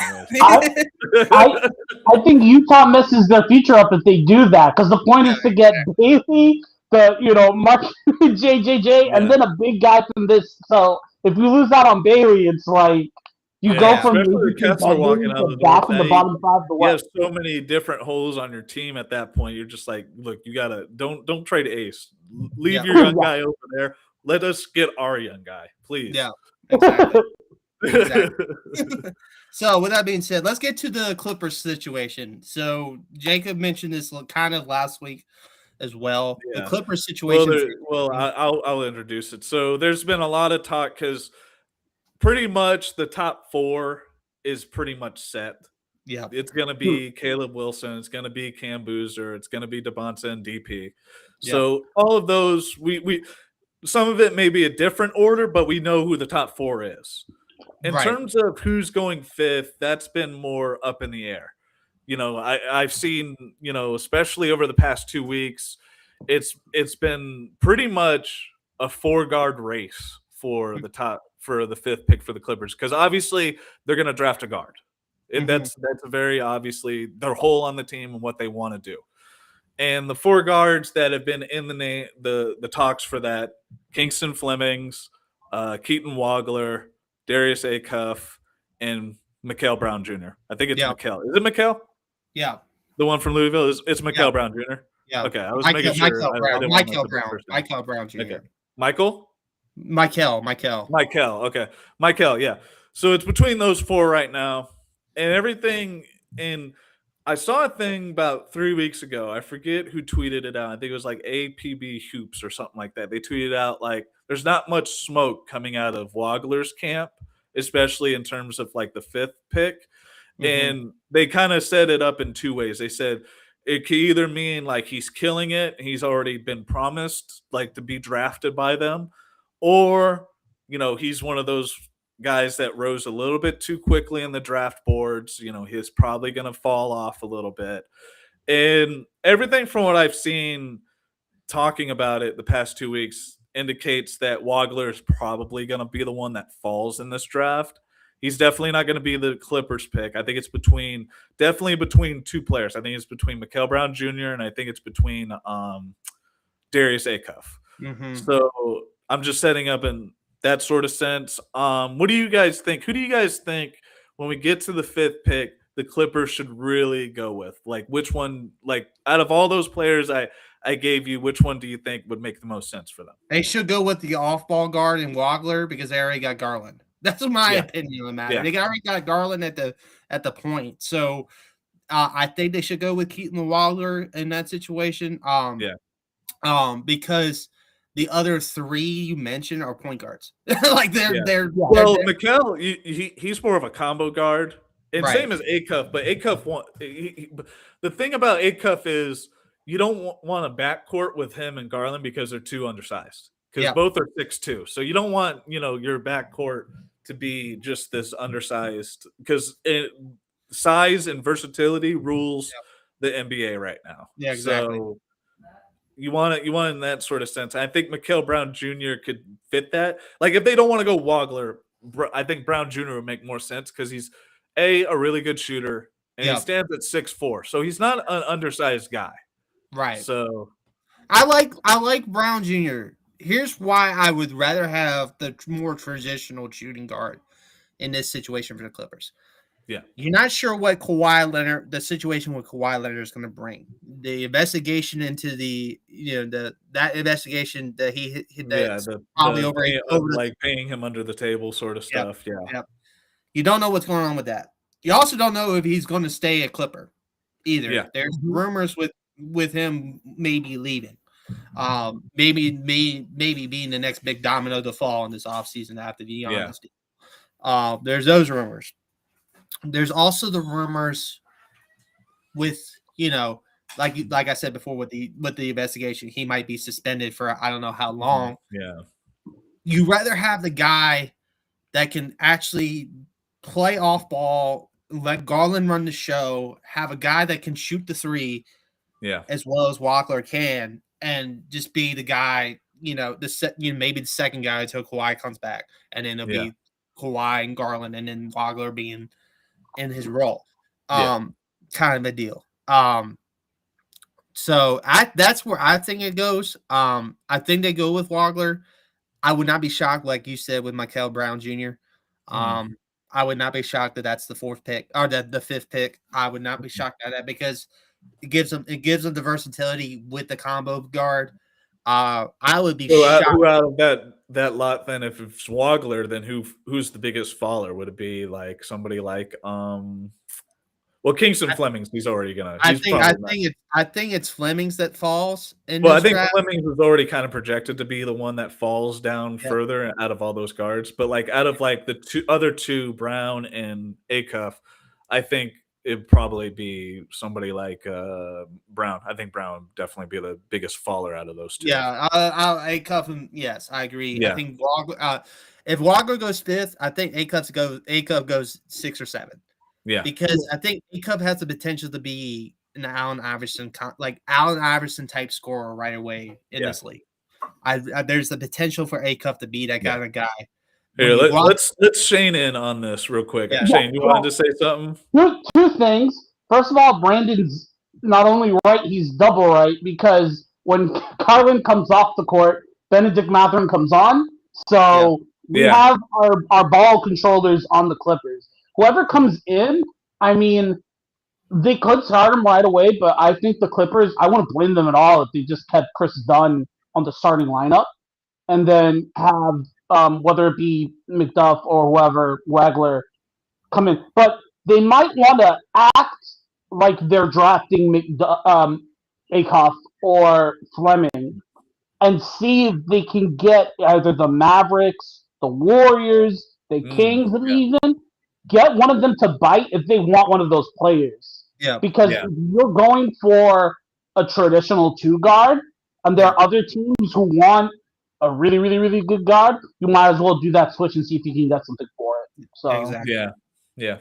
Speaker 3: I think Utah messes their future up if they do that because the point is to get Bailey, Mark JJJ, and then a big guy from this. So if you lose out on Bailey, it's like. You go from
Speaker 2: Kessler walking out of
Speaker 3: back in the bottom five to
Speaker 2: what? You have so many different holes on your team at that point. You're just like, look, you gotta don't trade Ace. Leave your young guy over there. Let us get our young guy, please.
Speaker 1: Yeah, exactly. So with that being said, let's get to the Clippers situation. So Jacob mentioned this kind of last week as well. Yeah. The Clippers situation.
Speaker 2: I'll introduce it. So there's been a lot of talk because pretty much the top four is pretty much set.
Speaker 1: Yeah.
Speaker 2: It's going to be Caleb Wilson. It's going to be Cam Boozer. It's going to be DeBonsa and DP. So all of those, we some of it may be a different order, but we know who the top four is. In terms of who's going fifth, that's been more up in the air. I've seen, especially over the past 2 weeks, it's been pretty much a 4-guard race for the fifth pick for the Clippers, because obviously they're going to draft a guard. That's very obviously their hole on the team and what they want to do. And the 4 guards that have been in the talks for that: Kingston Flemings, Keaton Wagler, Darius Acuff, and Mikal Brown Jr. I think it's Mikal. Is it Mikal?
Speaker 1: Yeah.
Speaker 2: The one from Louisville? It's Mikal Brown Jr.?
Speaker 1: Yeah.
Speaker 2: Okay, I was making sure.
Speaker 1: Mikal Brown Jr.
Speaker 2: Okay. Michael?
Speaker 1: Michael,
Speaker 2: okay. Michael, yeah. So it's between those 4 right now, and everything in I saw a thing about 3 weeks ago. I forget who tweeted it out. I think it was like APB Hoops or something like that. They tweeted out like there's not much smoke coming out of Wagler's camp, especially in terms of like the 5th pick. And they kind of set it up in 2 ways. They said it could either mean like he's killing it, he's already been promised like to be drafted by them, or he's one of those guys that rose a little bit too quickly in the draft boards. He's probably going to fall off a little bit. And everything from what I've seen talking about it the past 2 weeks indicates that Wagler is probably going to be the one that falls in this draft. He's definitely not going to be the Clippers pick. I think it's definitely between 2 players. I think it's between Mikal Brown Jr. and I think it's between Darius Acuff. So I'm just setting up in that sort of sense. What do you guys think? Who do you guys think when we get to the 5th pick, the Clippers should really go with? Like, which one, like, out of all those players I gave you, which one do you think would make the most sense for them?
Speaker 1: They should go with the off-ball guard and Wagler because they already got Garland. That's my opinion on the matter. They already got Garland at the point. So I think they should go with Keaton Wagler in that situation. Because the other 3 you mentioned are point guards. Like
Speaker 2: Mikal, he's more of a combo guard, and same as Acuff. But Acuff the thing about Acuff is you don't want a backcourt with him and Garland because they're too undersized. Because both are 6'2", so you don't want your backcourt to be just this undersized. Because size and versatility rules the NBA right now.
Speaker 1: Yeah, exactly.
Speaker 2: So, You want it in that sort of sense. I think Mikal Brown Jr. could fit that. Like, if they don't want to go Wagler, I think Brown Jr. would make more sense because he's a really good shooter and he stands at 6'4", so he's not an undersized guy.
Speaker 1: Right.
Speaker 2: So
Speaker 1: I like Brown Jr. Here's why I would rather have the more traditional shooting guard in this situation for the Clippers.
Speaker 2: Yeah,
Speaker 1: you're not sure what the situation with Kawhi Leonard is going to bring. The investigation into that investigation that probably over
Speaker 2: paying him under the table sort of stuff.
Speaker 1: Yep. You don't know what's going on with that. You also don't know if he's going to stay a Clipper either. Yeah. There's rumors with him maybe leaving. Maybe being the next big domino to fall in this offseason after the Giannis deal. There's those rumors. There's also the rumors with, like I said before, with the investigation, he might be suspended for I don't know how long.
Speaker 2: Yeah.
Speaker 1: You rather have the guy that can actually play off ball, let Garland run the show, have a guy that can shoot the 3, as well as Wagler can, and just be the guy, maybe the second guy until Kawhi comes back, and then it'll be Kawhi and Garland, and then Wagler being in his role, kind of a deal. So that's where I think it goes. I think they go with Wagler. I would not be shocked, like you said, with Mikal Brown Jr. I would not be shocked that that's the 4th pick or the 5th pick. I would not be shocked at that because it gives them the versatility with the combo guard. I would be shocked.
Speaker 2: Who out of that lot then, if it's Wagler, then who's the biggest faller? Would it be like somebody like Kingston Flemings? He's already gonna.
Speaker 1: I think it's Flemings that falls. I think
Speaker 2: draft. Flemings is already kind of projected to be the one that falls down further out of all those guards. But like out of like the other two, Brown and Acuff, I think it'd probably be somebody like Brown. I think Brown would definitely be the biggest faller out of those two.
Speaker 1: Yeah, Acuff, yes, I agree. Yeah. I think if Wagler goes 5th, I think Acuff goes 6 or 7.
Speaker 2: Yeah,
Speaker 1: because I think Acuff has the potential to be an Allen Iverson type scorer right away in this league. There's the potential for Acuff to be that kind of guy.
Speaker 2: Here, let's Shane in on this real quick. Yeah. Shane, you wanted to say something?
Speaker 3: Two things. First of all, Brandon's not only right, he's double right, because when Garland comes off the court, Benedict Mathurin comes on. So we have our ball controllers on the Clippers. Whoever comes in, I mean, they could start him right away, but I think the Clippers, I wouldn't blame them at all if they just kept Chris Dunn on the starting lineup and then have whether it be McDuff or whoever, Wagler, come in. But they might want to act like they're drafting Acuff or Fleming, and see if they can get either the Mavericks, the Warriors, the Kings, and even get one of them to bite if they want one of those players.
Speaker 1: Yeah.
Speaker 3: Because if you're going for a traditional 2 guard, and there are other teams who want a really, really, really good guard, you might as well do that switch and see if you can get something for it. So
Speaker 1: exactly.
Speaker 2: Yeah.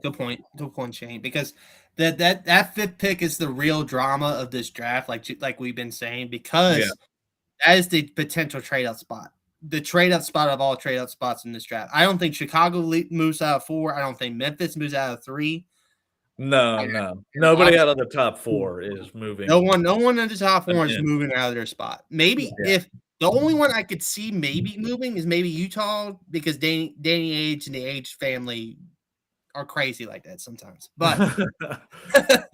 Speaker 1: Good point, Shane. Because that 5th pick is the real drama of this draft, like we've been saying, because that is the potential trade-out spot. The trade-out spot of all trade-out spots in this draft. I don't think Chicago moves out of 4. I don't think Memphis moves out of 3.
Speaker 2: No. Nobody out of the top 4 is moving.
Speaker 1: No one in the top 4 is moving out of their spot. Maybe if the only one I could see maybe moving is maybe Utah, because Danny Ainge and the Ainge family are crazy like that sometimes. But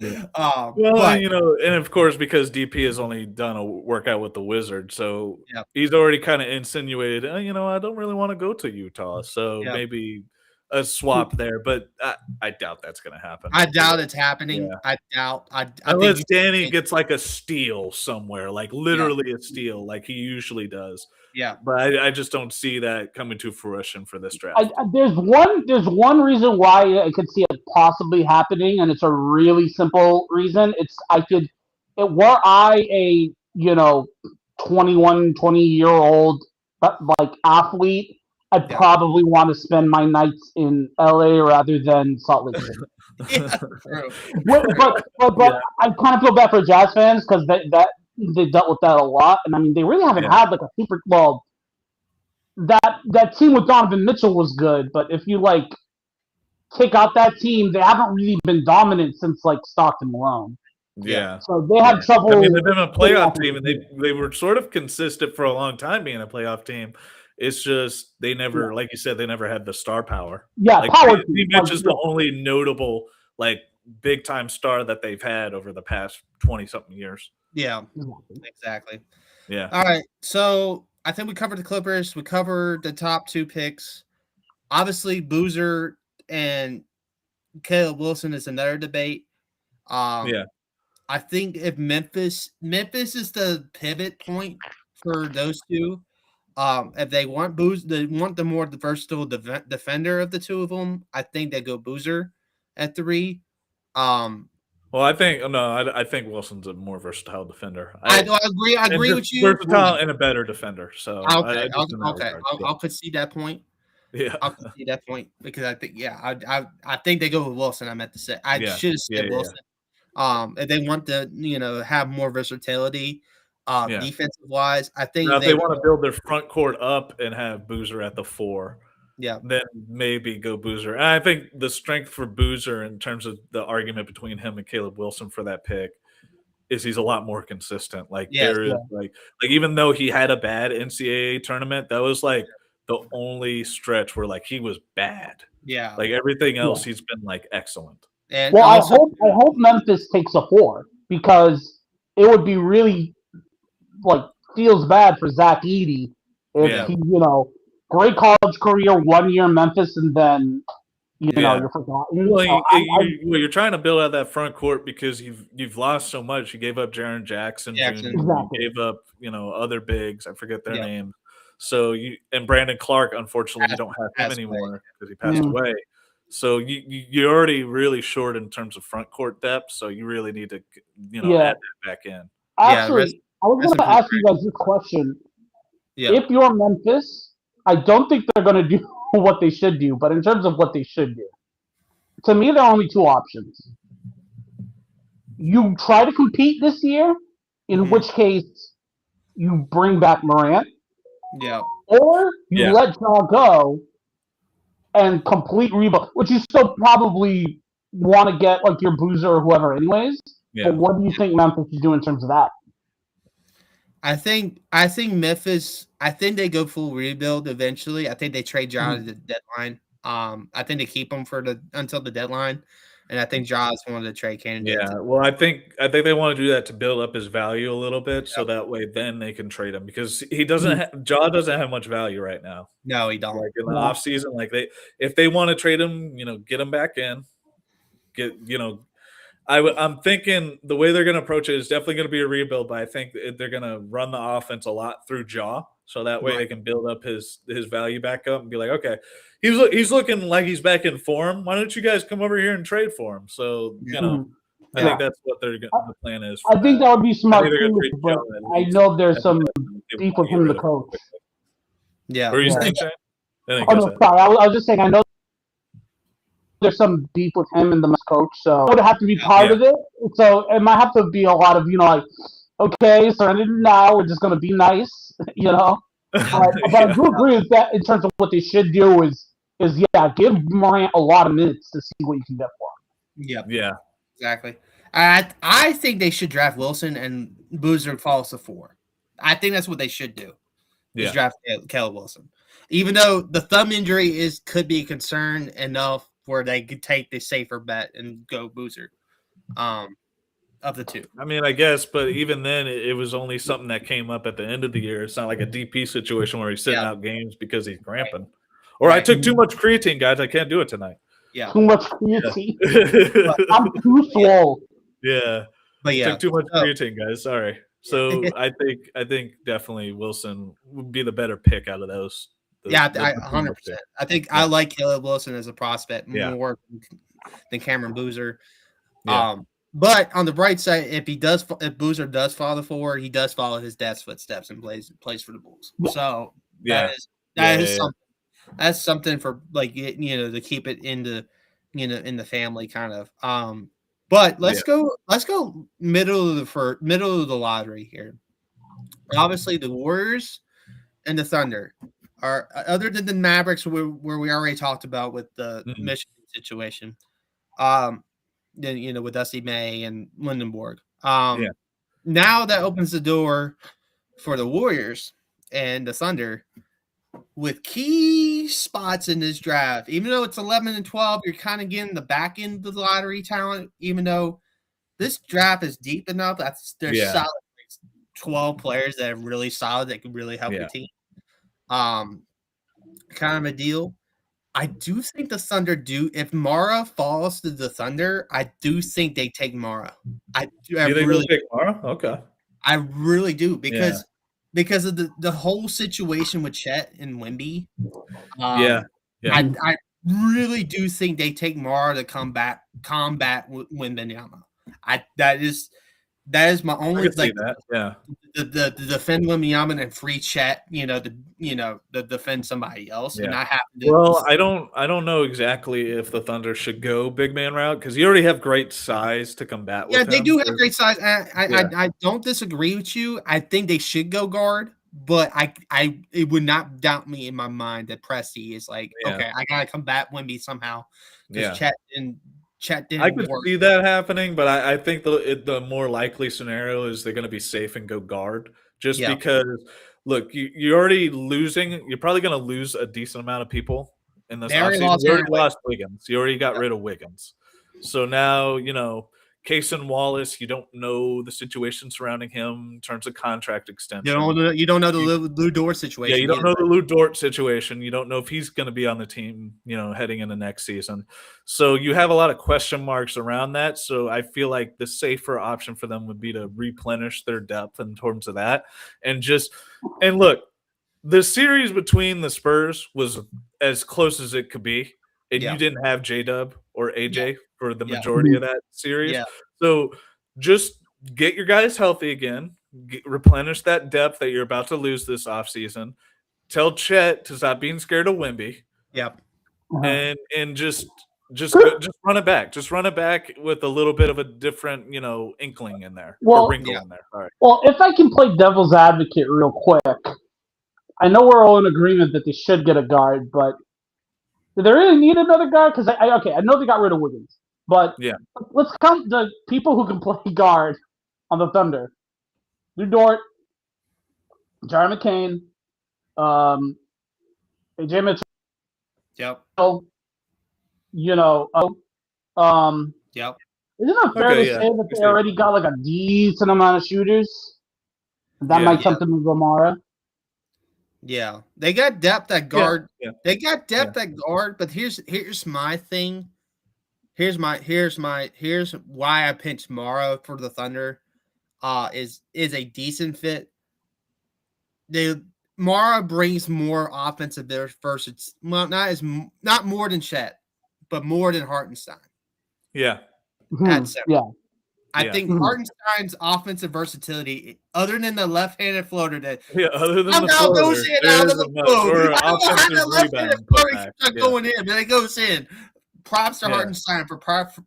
Speaker 2: and of course, because DP has only done a workout with the Wizards, so he's already kind of insinuated, I don't really want to go to Utah, so maybe a swap there, but I doubt that's going to happen.
Speaker 1: I doubt it's happening. I
Speaker 2: unless Danny gets like a steal somewhere, like literally a steal, like he usually does.
Speaker 1: Yeah,
Speaker 2: but I just don't see that coming to fruition for this draft.
Speaker 3: There's one reason why I could see it possibly happening, and it's a really simple reason. Were I a 20-year-old like athlete, I'd probably want to spend my nights in LA rather than Salt Lake City.
Speaker 1: True.
Speaker 3: But I kind of feel bad for Jazz fans because they dealt with that a lot, and I mean they really haven't had like a super that team with Donovan Mitchell was good, but if you like take out that team, they haven't really been dominant since like Stockton Malone.
Speaker 2: Yeah.
Speaker 3: So they had trouble.
Speaker 2: I mean, they've been a playoff team, and they were sort of consistent for a long time being a playoff team. It's just they never, like you said, they never had the star power.
Speaker 3: Yeah,
Speaker 2: like,
Speaker 3: power.
Speaker 2: Mitch is the only notable like big time star that they've had over the past 20-something years.
Speaker 1: Yeah, exactly.
Speaker 2: Yeah.
Speaker 1: All right, so I think we covered the Clippers. We covered the top 2 picks. Obviously, Boozer and Caleb Wilson is another debate. I think if Memphis is the pivot point for those two. If they want they want the more versatile defender of the 2 of them. I think they go Boozer at 3.
Speaker 2: Well, I think Wilson's a more versatile defender.
Speaker 1: I agree with you.
Speaker 2: Versatile and a better defender. So
Speaker 1: I'll concede that point.
Speaker 2: Yeah,
Speaker 1: I'll concede that point because I think I think they go with Wilson. I meant to say I should have said Wilson. If they want to have more versatility, defensive wise, I think
Speaker 2: if they want to build their front court up and have Boozer at the 4.
Speaker 1: Yeah,
Speaker 2: then maybe go Boozer. And I think the strength for Boozer in terms of the argument between him and Caleb Wilson for that pick is he's a lot more consistent. Like like even though he had a bad NCAA tournament, that was like the only stretch where like he was bad.
Speaker 1: Yeah,
Speaker 2: like everything else, he's been like excellent.
Speaker 1: And
Speaker 3: well, I hope Memphis takes a 4 because it would be really like feels bad for Zach Edey if he great college career, 1 year in Memphis, and then you're forgotten.
Speaker 2: Well, you're trying to build out that front court because you've lost so much. You gave up Jaren Jackson. You gave up other bigs. I forget their names. So and Brandon Clark, unfortunately, you don't have him anymore because he passed away. So you're already really short in terms of front court depth. So you really need to add that back in.
Speaker 3: Actually, I was going to ask you guys this question. Yeah. If you're Memphis, I don't think they're going to do what they should do, but in terms of what they should do, to me, there are only 2 options. You try to compete this year, in which case you bring back Morant.
Speaker 1: Yeah.
Speaker 3: Or you let Ja go and complete rebuild, which you still probably want to get like your Boozer or whoever anyways. Yeah. But what do you think Memphis should do in terms of that?
Speaker 1: I think Memphis. I think they go full rebuild eventually. I think they trade Ja at the deadline. I think they keep him until the deadline, and I think Ja is one of the trade candidates.
Speaker 2: Yeah, well, I think they want to do that to build up his value a little bit, so that way then they can trade him because he doesn't. Ja doesn't have much value right now.
Speaker 1: No, he don't.
Speaker 2: Like in the offseason, like if they want to trade him, get him back in, I'm thinking the way they're going to approach it is definitely going to be a rebuild, but I think they're going to run the offense a lot through Jaw, so that way they can build up his value back up and be like, okay, he's looking like he's back in form. Why don't you guys come over here and trade for him? So I think that's what the plan is.
Speaker 3: I think that would be smart too, but I know there's some beef within the coach.
Speaker 2: Yeah. What are you saying, Shane?
Speaker 3: Sorry. I was just saying I know there's some beef with him and the coach, so it would have to be part of it. So it might have to be a lot of, like, okay, surrender now, we're just going to be nice, But I do agree with that in terms of what they should do is give Morant a lot of minutes to see what you can get for him.
Speaker 1: Yep.
Speaker 2: Yeah.
Speaker 1: Exactly. I think they should draft Wilson and Boozer falls to 4. I think that's what they should do. Is draft Caleb Wilson. Even though the thumb injury could be a concern enough where they could take the safer bet and go Boozer of the two.
Speaker 2: I mean, I guess, but even then, it was only something that came up at the end of the year. It's not like a DP situation where he's sitting out games because he's cramping. Or I took too much creatine, guys. I can't do it tonight.
Speaker 3: Yeah. Too much creatine. I'm too slow.
Speaker 2: Yeah. But took too much creatine, guys. Sorry. So I think definitely Wilson would be the better pick out of those.
Speaker 1: I 100%. I think I like Caleb Wilson as a prospect more than Cameron Boozer.
Speaker 2: Yeah.
Speaker 1: But on the bright side, if Boozer does follow the 4, he does follow his dad's footsteps and plays for the Bulls. So that is something. That's something for to keep it in the family kind of. But let's go middle of the lottery here. Obviously, the Warriors and the Thunder are, other than the Mavericks, where we already talked about with the Michigan situation. Then with Dusty May and Lindenborg. Now that opens the door for the Warriors and the Thunder with key spots in this draft. Even though it's 11 and 12, you're kind of getting the back end of the lottery talent. Even though this draft is deep enough, there's solid 12 players that are really solid that can really help the team. Kind of a deal. I do think the Thunder if Mara falls to the Thunder, I do think they take Mara. I really
Speaker 2: take Mara? Okay.
Speaker 1: I really do because of the whole situation with Chet and Wemby. I really do think they take Mara to combat Wembanyama. That is my only the defend Wembanyama and free Chet, to defend somebody else and not have to.
Speaker 2: Well, I don't know exactly if the Thunder should go big man route because you already have great size to combat with him.
Speaker 1: They do have great size. I don't disagree with you. I think they should go guard, but it would not doubt me in my mind that Presti is like, okay, I gotta combat Wemby somehow because Chet didn't
Speaker 2: I could see that happening, but I think the more likely scenario is they're going to be safe and go guard just because, look, you're already losing. You're probably going to lose a decent amount of people in this offseason. You already lost Wiggins. You already got rid of Wiggins. So now, Cason Wallace, you don't know the situation surrounding him in terms of contract extension.
Speaker 1: You don't know the Lou Dort situation.
Speaker 2: Yeah, you don't know the Lou Dort situation. You don't know if he's going to be on the team, heading into next season. So you have a lot of question marks around that. So I feel like the safer option for them would be to replenish their depth in terms of that. And look, the series between the Spurs was as close as it could be. And you didn't have J-Dub or AJ for the majority of that series. Yeah. So just get your guys healthy again, replenish that depth that you're about to lose this offseason. Tell Chet to stop being scared of Wemby.
Speaker 1: Yep.
Speaker 2: And just run it back. Just run it back with a little bit of a different, inkling in there. Or wrinkle in there. All right.
Speaker 3: Well, if I can play devil's advocate real quick, I know we're all in agreement that they should get a guard, but do they really need another guard? Because I know they got rid of Wiggins, but let's count the people who can play guard on the Thunder: Lou Dort, Jerry McCain, AJ Mitchell.
Speaker 1: Yep.
Speaker 3: Yep. Isn't it fair to say that they already got like a decent amount of shooters? That might something with Lamara.
Speaker 1: Yeah, they got depth at guard. Yeah. They got depth at guard, but here's my thing. here's why I pinched Mara for the Thunder. Is a decent fit. Mara brings more offensive versatility. Well, not more than Chet, but more than Hartenstein.
Speaker 2: Yeah.
Speaker 1: At center.
Speaker 3: Yeah.
Speaker 1: I think Hartenstein's offensive versatility, other than the left-handed floater,
Speaker 2: other than the floater,
Speaker 1: goes in out of the
Speaker 2: or offensive rebound putback.
Speaker 1: Going in, but it goes in. Props to Hartenstein for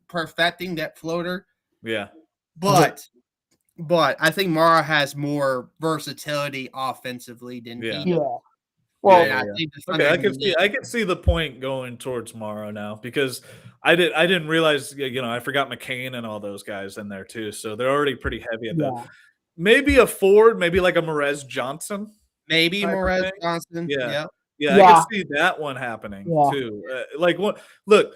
Speaker 1: perfecting that floater.
Speaker 2: Yeah,
Speaker 1: but I think Mara has more versatility offensively than he.
Speaker 3: Yeah.
Speaker 2: Well, I can see the point going towards Mara now, because I didn't realize, I forgot McCain and all those guys in there too, so they're already pretty heavy at that. Maybe a forward, maybe like a Morez Johnson.
Speaker 1: Maybe Morez Johnson.
Speaker 2: Yeah, I can see that one happening too. Look.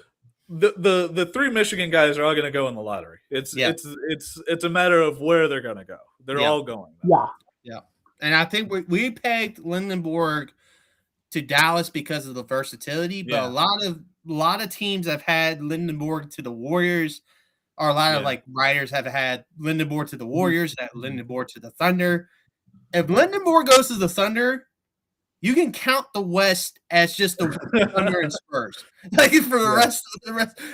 Speaker 2: The three Michigan guys are all going to go in the lottery. It's a matter of where they're going to go. They're all going.
Speaker 3: Yeah.
Speaker 1: And I think we pegged Lindenborg to Dallas because of the versatility, but a lot of teams have had Lindenborg to the Warriors, or a lot of writers have had Lindenborg to the Warriors, Lindenborg to the Thunder. If Lindenborg goes to the Thunder, you can count the West as just the Thunder and Spurs, like for the rest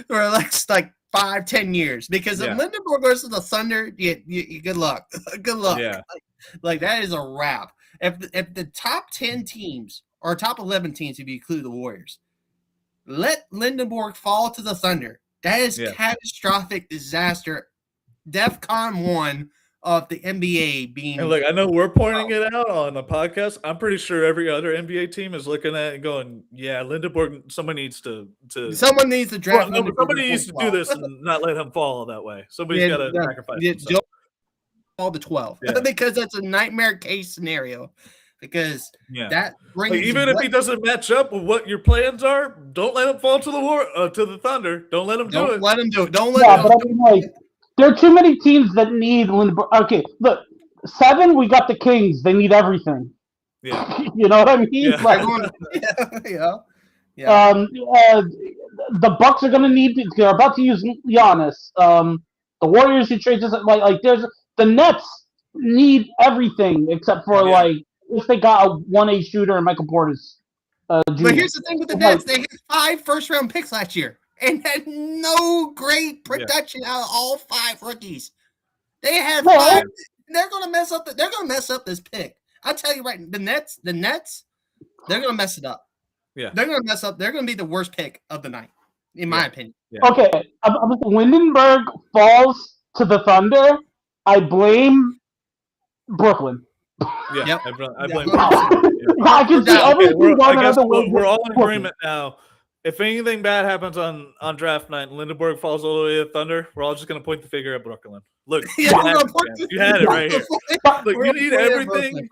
Speaker 1: for the next 5-10 years. Because if Lindenborg goes to the Thunder, you good luck. Good luck.
Speaker 2: Yeah.
Speaker 1: Like that is a wrap. If the top 10 teams or top 11 teams, if you include the Warriors, let Lindenborg fall to the Thunder, that is catastrophic disaster. DEFCON 1 of the NBA being.
Speaker 2: And look, I know we're pointing it out on the podcast. I'm pretty sure every other NBA team is looking at it and going, "Yeah, Lindenborg. Someone needs to
Speaker 1: draft.
Speaker 2: Somebody needs to do this and not let him fall that way. Somebody's got to sacrifice himself."
Speaker 1: All the 12 because that's a nightmare case scenario. Because that brings
Speaker 2: even if he doesn't match up with what your plans are, don't let him fall to the Thunder. Don't let him do it.
Speaker 1: Let him do it. Don't let him.
Speaker 3: But I mean, there are too many teams that need Lindenborg. Okay, look, 7, we got the Kings. They need everything.
Speaker 2: Yeah.
Speaker 3: You know what I mean?
Speaker 2: Yeah.
Speaker 3: The Bucks are gonna need. They're about to use Giannis. The Warriors should trade just there's the Nets need everything except for if they got a 1A shooter and Michael Portis.
Speaker 1: But here's the thing with the Nets: they had 5 first-round picks last year and had no great production out of all 5 rookies. They had 5. They're gonna mess up. They're gonna mess up this pick. I'll tell you right. The Nets. They're gonna mess it up.
Speaker 2: Yeah,
Speaker 1: they're gonna mess up. They're gonna be the worst pick of the night, in my opinion.
Speaker 3: Yeah. Okay, if Lindenberg falls to the Thunder, I blame Brooklyn.
Speaker 2: Yeah, I blame Brooklyn.
Speaker 3: I can see everything going another way.
Speaker 2: We're all in agreement now. If anything bad happens on draft night and Lindenberg falls all the way to the Thunder, we're all just going to point the finger at Brooklyn. Look, you had it right here. Look, you need everything,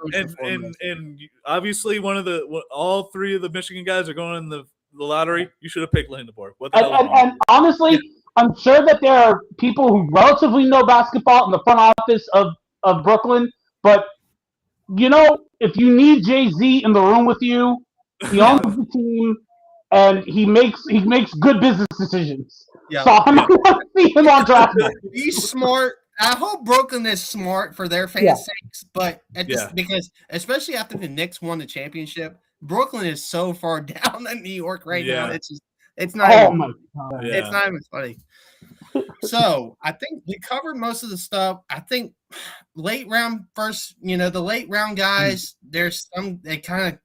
Speaker 2: and obviously all 3 of the Michigan guys are going in the lottery. You should have picked Lindenberg.
Speaker 3: And honestly, I'm sure that there are people who relatively know basketball in the front office of Brooklyn, but if you need Jay-Z in the room with you, he owns the team. And he makes good business decisions. Yeah. So I'm not going to see him on draft night.
Speaker 1: He's smart. I hope Brooklyn is smart for their fans' sakes, but because especially after the Knicks won the championship, Brooklyn is so far down in New York right now. It's not even funny. So I think we covered most of the stuff. I think late round the late round guys, there's some they kind of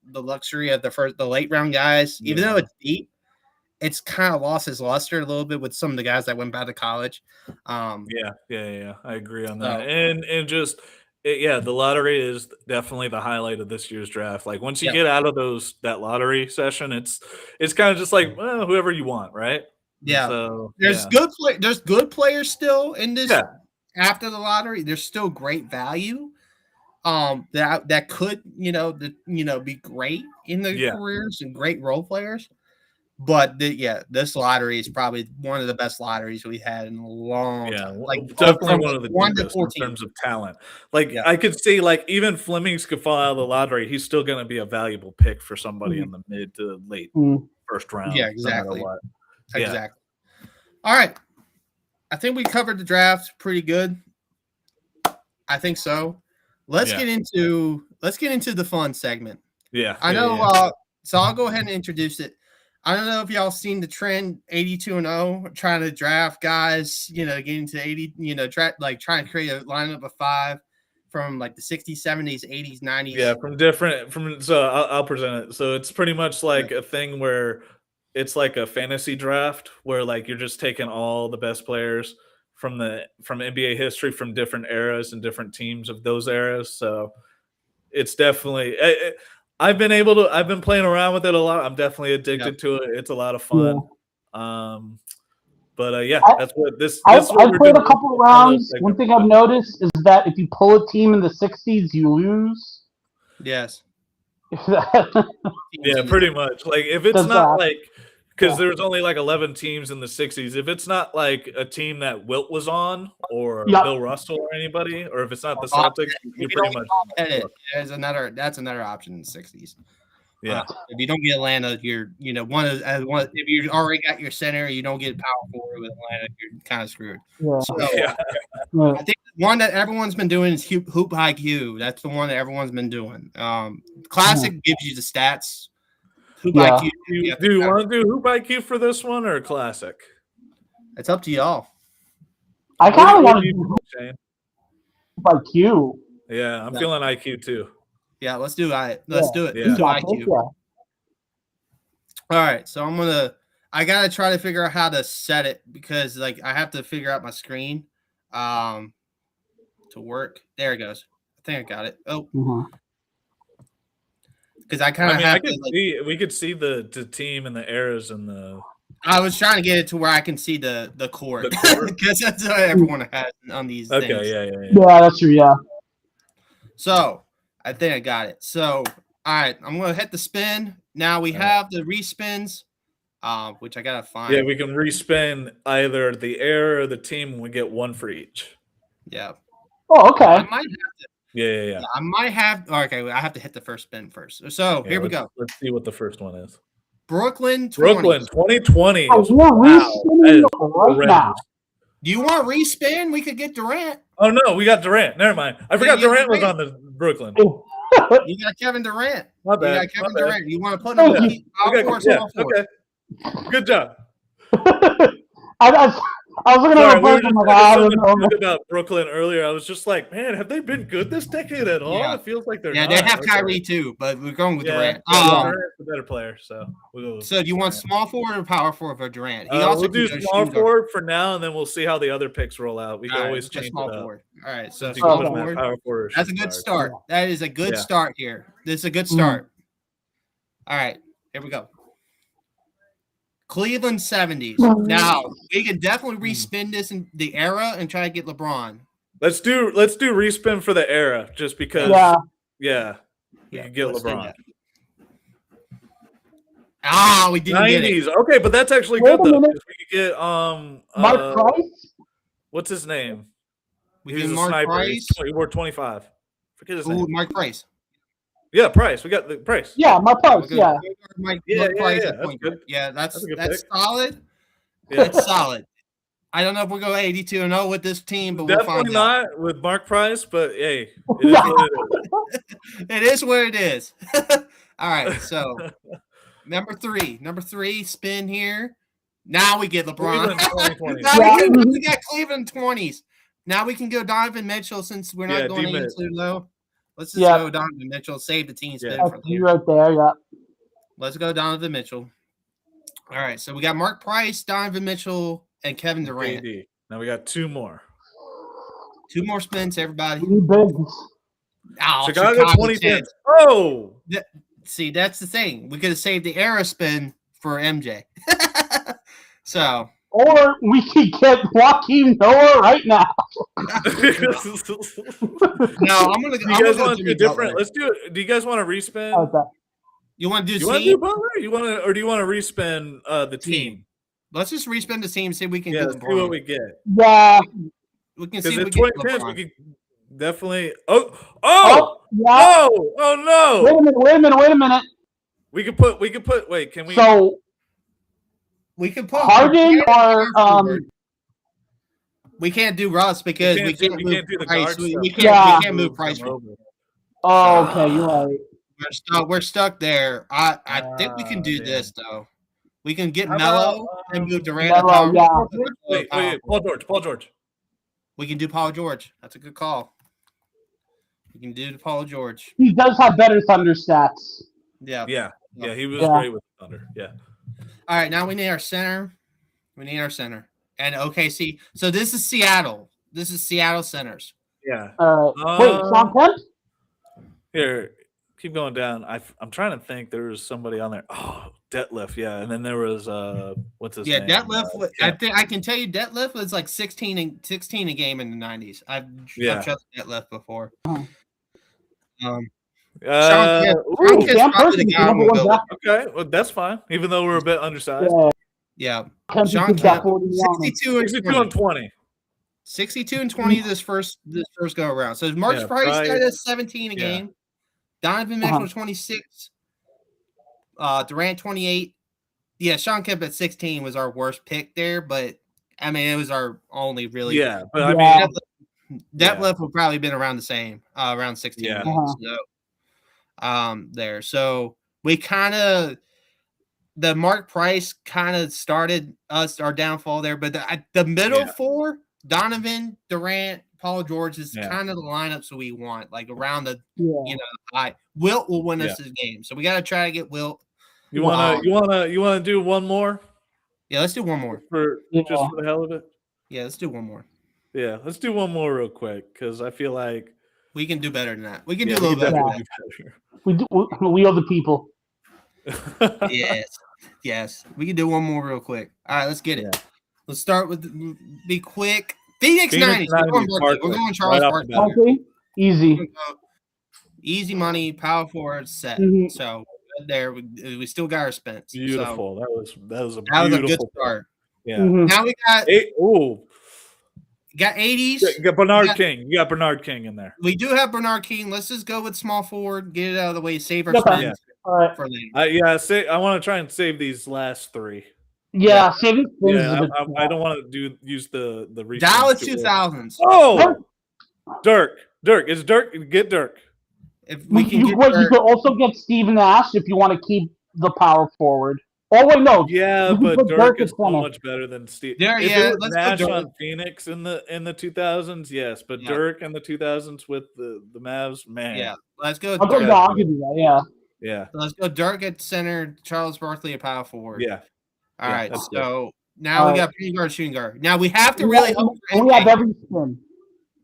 Speaker 1: the luxury of the late round guys, even though it's deep, it's kind of lost its luster a little bit with some of the guys that went back to college.
Speaker 2: I agree on that. And just the lottery is definitely the highlight of this year's draft. Like once you get out of that lottery session, it's kind of just like whoever you want, right?
Speaker 1: Yeah.
Speaker 2: So
Speaker 1: there's good players still in this after the lottery. There's still great value. That could be great in the careers and great role players, but this lottery is probably one of the best lotteries we had in a long time. Like
Speaker 2: definitely one of the deepest in terms of talent. I could see even Flemings could fall out of the lottery. He's still going to be a valuable pick for somebody in the mid to late first round.
Speaker 1: Yeah, exactly.
Speaker 2: No matter what.
Speaker 1: Exactly. All right. I think we covered the draft pretty good. I think so. Let's get into the fun segment.
Speaker 2: Yeah.
Speaker 1: I know. So I'll go ahead and introduce it. I don't know if y'all seen the trend 82-0, trying to draft guys, getting to 80, trying to create a lineup of 5 from like the 60s, 70s, 80s, 90s.
Speaker 2: Yeah, so I'll present it. So it's pretty much like a thing where it's like a fantasy draft where like you're just taking all the best players from NBA history from different eras and different teams of those eras. So it's definitely I've been playing around with it a lot. I'm definitely addicted to it. It's a lot of fun.
Speaker 3: Yeah.
Speaker 2: That's what this.
Speaker 3: I've played a couple of rounds. One thing I've noticed is that if you pull a team in the 60s, you lose.
Speaker 1: Yes.
Speaker 2: Yeah, pretty much. Like if it's not like because there's only like 11 teams in the 60s. If it's not like a team that Wilt was on or Bill Russell or anybody, or if it's not the Celtics, you pretty much
Speaker 1: that's another option in the 60s.
Speaker 2: Yeah.
Speaker 1: If you don't get Atlanta, you're if you already got your center, you don't get power forward with Atlanta, you're kind of screwed.
Speaker 3: Yeah.
Speaker 1: So I think the one that everyone's been doing is Hoop IQ. That's the one that everyone's been doing. Classic gives you the stats. Hoop IQ.
Speaker 2: Do you want to do Hoop IQ for this one or Classic?
Speaker 1: It's up to y'all.
Speaker 3: I kind of want to do Hoop IQ.
Speaker 2: Yeah, I'm feeling IQ too.
Speaker 1: Yeah, let's do it. Let's do it.
Speaker 2: Yeah.
Speaker 1: Let's do IQ. Yeah. All right, so I gotta try to figure out how to set it because like I have to figure out my screen to work. There it goes. I think I got it. Oh. Because I kind of
Speaker 2: we could see the team and the eras and the.
Speaker 1: I was trying to get it to where I can see the court because that's what everyone has on these things.
Speaker 2: Yeah,
Speaker 3: that's true. Yeah.
Speaker 1: So I think I got it. So all right, I'm gonna hit the spin. Now we have the respins, which I gotta find.
Speaker 2: Yeah, we can respin either the era or the team, and we get one for each.
Speaker 1: Yeah.
Speaker 3: Oh, okay.
Speaker 1: I might have to.
Speaker 2: Yeah.
Speaker 1: I might have. Okay, I have to hit the first spin first. So here we go.
Speaker 2: Let's see what the first one is.
Speaker 1: Brooklyn
Speaker 2: 2020.
Speaker 3: Oh, we're respinning right now.
Speaker 1: Do you want respin? We could get Durant.
Speaker 2: Oh no, we got Durant. Never mind. I forgot Durant was on the Brooklyn.
Speaker 1: You got Kevin Durant.
Speaker 2: My bad.
Speaker 1: You got Kevin Durant. You want to put him in
Speaker 2: okay. Good job.
Speaker 3: I was looking at
Speaker 2: about Brooklyn earlier. I was just like, man, have they been good this decade at all? It feels like they're not.
Speaker 1: They have Kyrie too, but we're going with Durant.
Speaker 2: Durant's the better player, so
Speaker 1: we'll go. So do you want small forward or power forward for Durant?
Speaker 2: We'll do small forward for now, and then we'll see how the other picks roll out. We can always change
Speaker 1: small
Speaker 2: it up.
Speaker 1: Forward. All right, so
Speaker 2: small forward. Power forward.
Speaker 1: That's a good start. That is a good start here. This is a good start. All right, here we go. Cleveland 70s. Now we can definitely respin this in the era and try to get LeBron.
Speaker 2: Let's do respin for the era just because. Yeah. We can get LeBron.
Speaker 1: We didn't
Speaker 2: 90s.
Speaker 1: get it.
Speaker 2: Okay, but that's actually good though. We could get
Speaker 3: Mark Price.
Speaker 2: What's his name?
Speaker 1: He was a sniper.
Speaker 2: Price? He wore 25. Forget his name.
Speaker 1: Mark Price.
Speaker 2: Yeah, Price. We got the Price.
Speaker 3: Yeah, Mark Price. Yeah.
Speaker 1: Price.
Speaker 2: That's good.
Speaker 1: Yeah, that's
Speaker 2: pick.
Speaker 1: solid. Yeah. That's solid. I don't know if we'll go 82-0 with this team, but
Speaker 2: definitely
Speaker 1: we'll find out.
Speaker 2: Not with Mark Price, but hey, it is what it is.
Speaker 1: It is what it is. All right, so number three spin here. Now we get LeBron. We got Cleveland 20s. Now we can go Donovan Mitchell since we're not going 82-0. Let's just go Donovan Mitchell. Save the team spin for
Speaker 3: you right there. Yeah.
Speaker 1: Let's go Donovan Mitchell. All right, so we got Mark Price, Donovan Mitchell, and Kevin Durant.
Speaker 2: Now we got two more.
Speaker 1: Two more spins, everybody.
Speaker 2: Chicago 2010. Oh!
Speaker 1: See, that's the thing. We could have saved the era spin for MJ. So.
Speaker 3: Or we could get Joakim Noah right now.
Speaker 1: No, I'm gonna.
Speaker 2: Do you guys want to do different? Let's do it. Do you guys want to respin?
Speaker 1: You want to do?
Speaker 2: You want to do Butler? Do you want to respin the team?
Speaker 1: Let's just respin the team. See if we can.
Speaker 2: Let's see what we get.
Speaker 3: Yeah,
Speaker 1: we can see. If we
Speaker 2: get we can definitely.
Speaker 3: No!
Speaker 2: Wait
Speaker 3: a minute.
Speaker 2: We could put. Wait, can we?
Speaker 3: So.
Speaker 1: We can put
Speaker 3: Harden or
Speaker 1: we can't do Russ because we can't move Price. We can't move Price.
Speaker 3: Oh, okay, you're right.
Speaker 1: We're stuck there. I think we can do this though. We can get Melo and move Durant.
Speaker 2: Wait, Paul George.
Speaker 1: We can do Paul George. That's a good call. We can do Paul George.
Speaker 3: He does have better Thunder stats.
Speaker 2: Yeah, he was great with Thunder. Yeah.
Speaker 1: All right, now we need our center. And OKC. So this is Seattle. This is Seattle centers.
Speaker 2: Yeah.
Speaker 3: Wait, Sean Kemp?
Speaker 2: Here, keep going down. I'm trying to think. There was somebody on there. Oh, Detlef. Yeah, and then there was what's his name?
Speaker 1: Detlef. I think I can tell you Detlef was like 16 a game in the 90s. I've trusted Detlef before. Sean Kemp's probably the guy we'll go with.
Speaker 2: Okay, well that's fine. Even though we're a bit undersized.
Speaker 1: Yeah.
Speaker 3: Sean Kemp,
Speaker 1: 62
Speaker 2: and 20.
Speaker 1: 62 and 20 this first go around. So Mark Price got us 17 a game. Donovan Mitchell 26. Durant 28. Yeah, Sean Kemp at 16 was our worst pick there, but I mean it was our only really.
Speaker 2: Yeah, but I mean
Speaker 1: Detlef would probably been around the same, around 16.
Speaker 2: Yeah.
Speaker 1: So, there. So we kind of the Mark Price kind of started our downfall there, but the middle four, Donovan, Durant, Paul George is kind of the lineups we want, like around the high. Wilt will win us this game, so we got to try to get Wilt.
Speaker 2: You wanna do one more?
Speaker 1: Yeah, let's do one more
Speaker 2: just for the hell of it.
Speaker 1: Yeah, let's do one more.
Speaker 2: Yeah, let's do one more real quick because I feel like
Speaker 1: we can do better than that. We can do a little better.
Speaker 3: We are the people.
Speaker 1: Yes. We can do one more real quick. All right, let's get it. Let's start with be quick. Phoenix 90s. We're going Charles Barkley. Easy money, power forward set. Mm-hmm. So there we still got our spends.
Speaker 2: Beautiful.
Speaker 1: So,
Speaker 2: that was a
Speaker 1: good start.
Speaker 2: Yeah.
Speaker 3: Mm-hmm.
Speaker 1: Now we got got 80s.
Speaker 2: You got Bernard King. You got Bernard King in there.
Speaker 1: We do have Bernard King. Let's just go with small forward. Get it out of the way. Save our spends for later.
Speaker 2: I want to try and save these last three.
Speaker 3: Saving spends.
Speaker 2: I don't want to use the
Speaker 1: Dallas 2000s.
Speaker 2: Oh, Dirk. Is Dirk? Get Dirk.
Speaker 1: If we can
Speaker 3: you could also get Steve Nash if you want to keep the power forward. Oh wait, no.
Speaker 2: Yeah, but Dirk is so much better than Steve.
Speaker 1: Let's
Speaker 2: Nash on Phoenix in the 2000s, yes, but Dirk in the 2000s with the Mavs, man.
Speaker 1: Yeah, let's go.
Speaker 3: I'll give you that.
Speaker 2: Yeah.
Speaker 1: Let's go. Dirk at center, Charles Barkley at power forward.
Speaker 2: Yeah.
Speaker 1: All right. So now we got point guard, shooting guard. Now we have to really hope for MJ.
Speaker 3: We have every spin.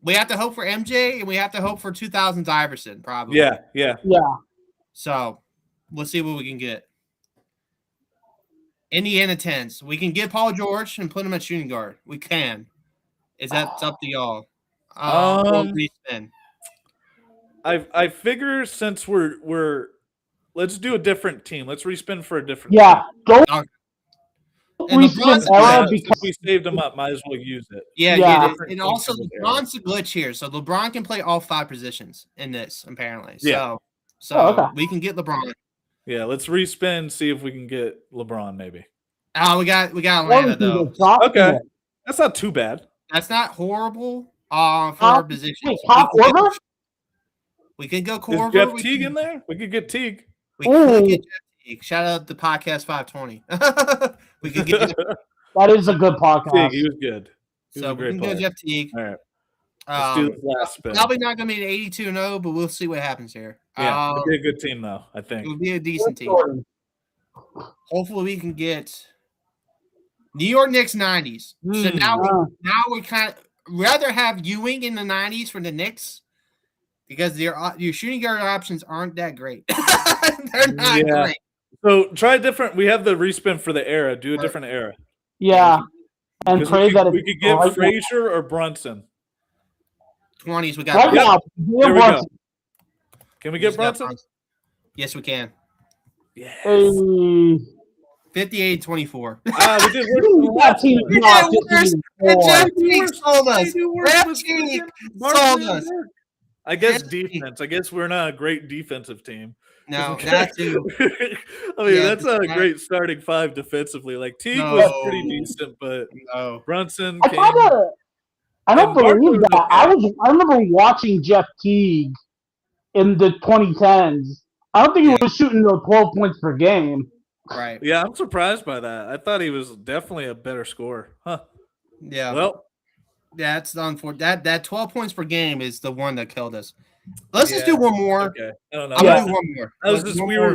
Speaker 1: We have to hope for MJ, and we have to hope for 2000s Iverson, probably.
Speaker 2: Yeah.
Speaker 1: So we'll see what we can get. Indiana 10s. We can get Paul George and put him at shooting guard. We can. It's up to y'all. Respin.
Speaker 2: I figure since we're let's do a different team. Let's respin for a different
Speaker 3: team.
Speaker 1: Don't
Speaker 3: respin era
Speaker 2: because we saved him up. Might as well use it.
Speaker 1: Yeah. And also LeBron's a glitch here, so LeBron can play all 5 positions in this apparently. So we can get LeBron.
Speaker 2: Yeah, let's respin. See if we can get LeBron. Maybe.
Speaker 1: Oh, we got Atlanta though.
Speaker 2: Okay, that's not too bad.
Speaker 1: That's not horrible. For our position. We could go Corver.
Speaker 2: Is Jeff Teague in there? We could get Teague.
Speaker 1: We could get Jeff Teague. Shout out to Podcast 520. We could get.
Speaker 3: That is a good podcast.
Speaker 2: Teague, he was good.
Speaker 1: We can go Jeff Teague.
Speaker 2: All right. Let's do this last spin.
Speaker 1: Probably not going to be an 82-0, but we'll see what happens here.
Speaker 2: Yeah, it'll be a good team, though, I think.
Speaker 1: It'll be a decent team. Hopefully, we can get New York Knicks 90s. So now we kind of rather have Ewing in the 90s for the Knicks because your shooting guard options aren't that great. They're not great.
Speaker 2: So try different. We have the respin for the era. Do a different era.
Speaker 3: Yeah. And pray that
Speaker 2: we could get Frazier or Brunson.
Speaker 1: 20s, we got
Speaker 3: now.
Speaker 2: There we go. Can we get Brunson?
Speaker 1: Yes, we can.
Speaker 2: Yes.
Speaker 1: 58-24.
Speaker 2: We did
Speaker 3: that team.
Speaker 1: Jeff Teague sold us. Jeff Teague sold us.
Speaker 2: I guess defense. I guess we're not a great defensive team.
Speaker 1: No, not too.
Speaker 2: I mean, that's not a great starting five defensively. Like Teague was pretty decent, but Brunson came.
Speaker 3: I don't believe that. Okay. I remember watching Jeff Teague in the 2010s. I don't think he was shooting 12 points per game.
Speaker 1: Right.
Speaker 2: Yeah, I'm surprised by that. I thought he was definitely a better scorer. Huh.
Speaker 1: Yeah.
Speaker 2: Well,
Speaker 1: that's unfortunate. That 12 points per game is the one that killed us. Let's just do one more.
Speaker 2: Okay. I don't know.
Speaker 1: I'm gonna do one more.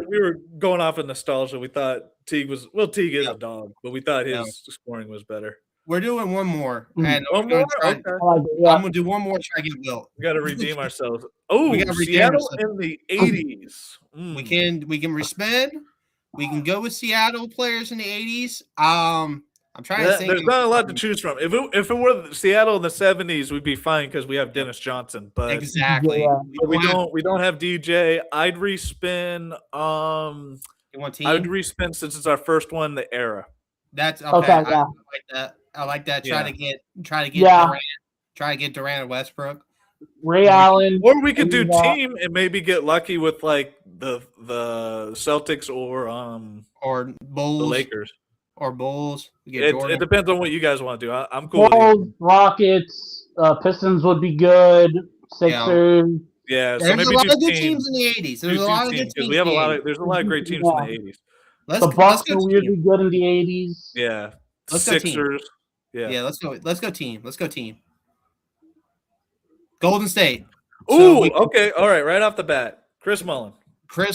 Speaker 2: We were going off in nostalgia. We thought Teague was Teague is a dog, but we thought his scoring was better.
Speaker 1: We're doing one more. And
Speaker 2: one more?
Speaker 1: Okay. I'm gonna do one more. Try to get Wilt.
Speaker 2: We gotta redeem ourselves. Oh, Seattle in the 80s.
Speaker 1: We can respend. We can go with Seattle players in the 80s. I'm trying to think.
Speaker 2: There's not a lot to choose from. If it were Seattle in the 70s, we'd be fine because we have Dennis Johnson. But
Speaker 1: exactly,
Speaker 2: we don't have DJ. I'd respin.
Speaker 1: You want team?
Speaker 2: I would respin since it's our first one. The era.
Speaker 1: That's okay. I like that. I like that. Try to get Durant. Try to get Durant or Westbrook.
Speaker 3: Ray Allen.
Speaker 2: Or we could do team and maybe get lucky with like the Celtics or
Speaker 1: Bulls,
Speaker 2: the Lakers.
Speaker 1: Or Bulls.
Speaker 2: It depends on what you guys want to do. I'm cool.
Speaker 3: Bulls, Rockets, Pistons would be good. Sixers.
Speaker 2: Yeah, so
Speaker 1: there's
Speaker 2: maybe
Speaker 1: a lot of good teams in the 80s. There's a lot of good teams.
Speaker 2: There's a lot of great teams in the 80s.
Speaker 3: The Bucks were weirdly good in the 80s.
Speaker 2: Yeah.
Speaker 1: Sixers.
Speaker 2: Yeah,
Speaker 1: let's go team. Let's go team. Golden State.
Speaker 2: Ooh, okay. All right, right off the bat. Chris Mullin.
Speaker 1: Yep.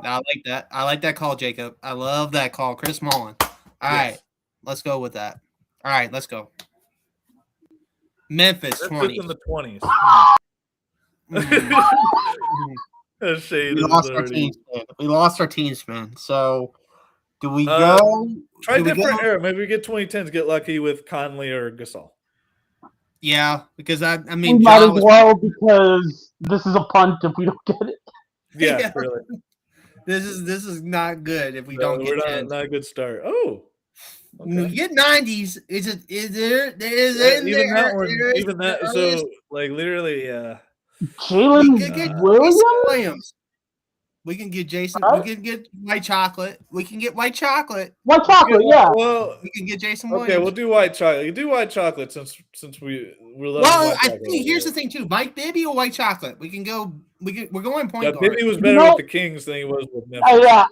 Speaker 1: I like that. I like that call, Jacob. I love that call. Chris Mullin. All right. Let's go with that. All right, let's go. Memphis, 20.
Speaker 2: In the 20s.
Speaker 1: We lost our team span. So do we go?
Speaker 2: Try a different era. Maybe we get 2010s, get lucky with Conley or Gasol.
Speaker 1: Yeah, because I
Speaker 3: mean, we might as well because this is a punt if we don't get it.
Speaker 2: Yeah. Really.
Speaker 1: This is not good if we don't get it.
Speaker 2: Not a good start. Oh.
Speaker 1: Okay. We get 90s. Even
Speaker 2: that. So like literally,
Speaker 3: Jalen
Speaker 1: Williams. We can get Jason. We can get white chocolate.
Speaker 3: White chocolate, yeah.
Speaker 2: Well,
Speaker 1: we can get Jason Williams.
Speaker 2: Okay, we'll do white chocolate. You do white chocolate since we're
Speaker 1: well. I think here's the thing too. Mike Bibby or white chocolate. We can go. We're going point guard.
Speaker 2: Bibby was better with the Kings than he was with Memphis.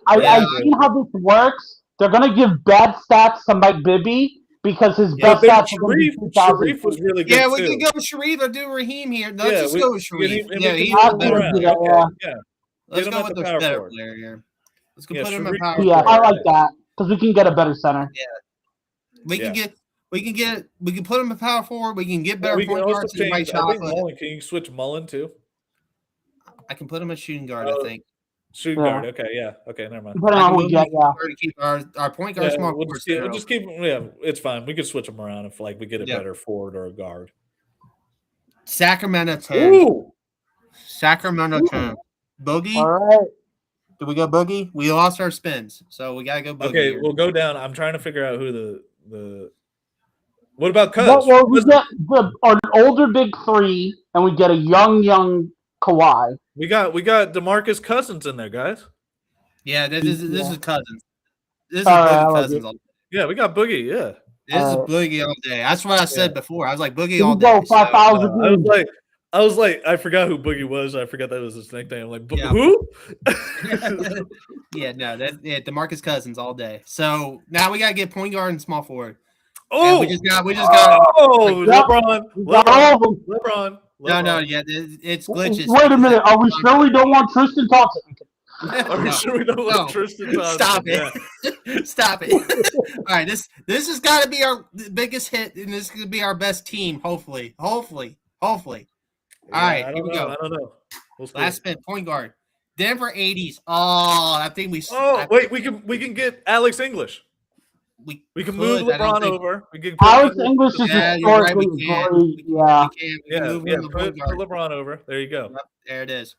Speaker 3: I see how this works. They're gonna give bad stats to Mike Bibby because his best stats.
Speaker 2: Sharif was really good.
Speaker 1: Yeah, we can go with Sharif or do Raheem here. Let's just go with Sharif. He's
Speaker 2: better.
Speaker 1: Let's go with the better player here. Let's go put him in power.
Speaker 3: Yeah, I like that because we can get a better center.
Speaker 1: Yeah, we can put him in power forward. We can get better point guards than white chocolate.
Speaker 2: Can you switch Mullen too?
Speaker 1: I can put him at shooting guard. I think.
Speaker 2: Shooting guard. Okay, yeah. Okay, never mind.
Speaker 1: To keep our point guard small.
Speaker 2: We'll just keep. Yeah, it's fine. We can switch them around if we get a better forward or a guard.
Speaker 1: Sacramento 10.
Speaker 2: Ooh.
Speaker 1: Sacramento 10. Boogie.
Speaker 3: All right.
Speaker 1: Do we go Boogie? We lost our spins, so we gotta go Boogie.
Speaker 2: Okay, we'll go down. I'm trying to figure out who the. What about Cuz?
Speaker 3: Well, we get an older big three, and we get a young Kawhi.
Speaker 2: We got DeMarcus Cousins in there, guys.
Speaker 1: Yeah, this is Cousins. This is Boogie Cousins all day.
Speaker 2: Yeah, we got Boogie. Yeah,
Speaker 1: this is Boogie all day. That's what I said before. I was like Boogie all day.
Speaker 3: 5,000.
Speaker 2: I was like, I forgot who Boogie was. I forgot that was his nickname. I'm like, who?
Speaker 1: DeMarcus Cousins all day. So now we gotta get point guard and small forward.
Speaker 2: Oh,
Speaker 1: we just got.
Speaker 2: LeBron.
Speaker 1: No, it's glitches.
Speaker 3: Wait a minute. Are we sure we don't want Tristan Thompson?
Speaker 2: Are we sure we don't want Tristan Thompson?
Speaker 1: Stop it. Yeah. Stop it. All right, this has got to be our biggest hit, and this is going to be our best team, hopefully. All right, here we go.
Speaker 2: I don't know.
Speaker 1: Last spin, point guard. Denver 80s. Oh, I think we.
Speaker 2: Wait, we can get Alex English. We can move LeBron over. We can
Speaker 3: Alex English is historically great. Yeah.
Speaker 2: Put LeBron over. There you go.
Speaker 1: Yep, there it is.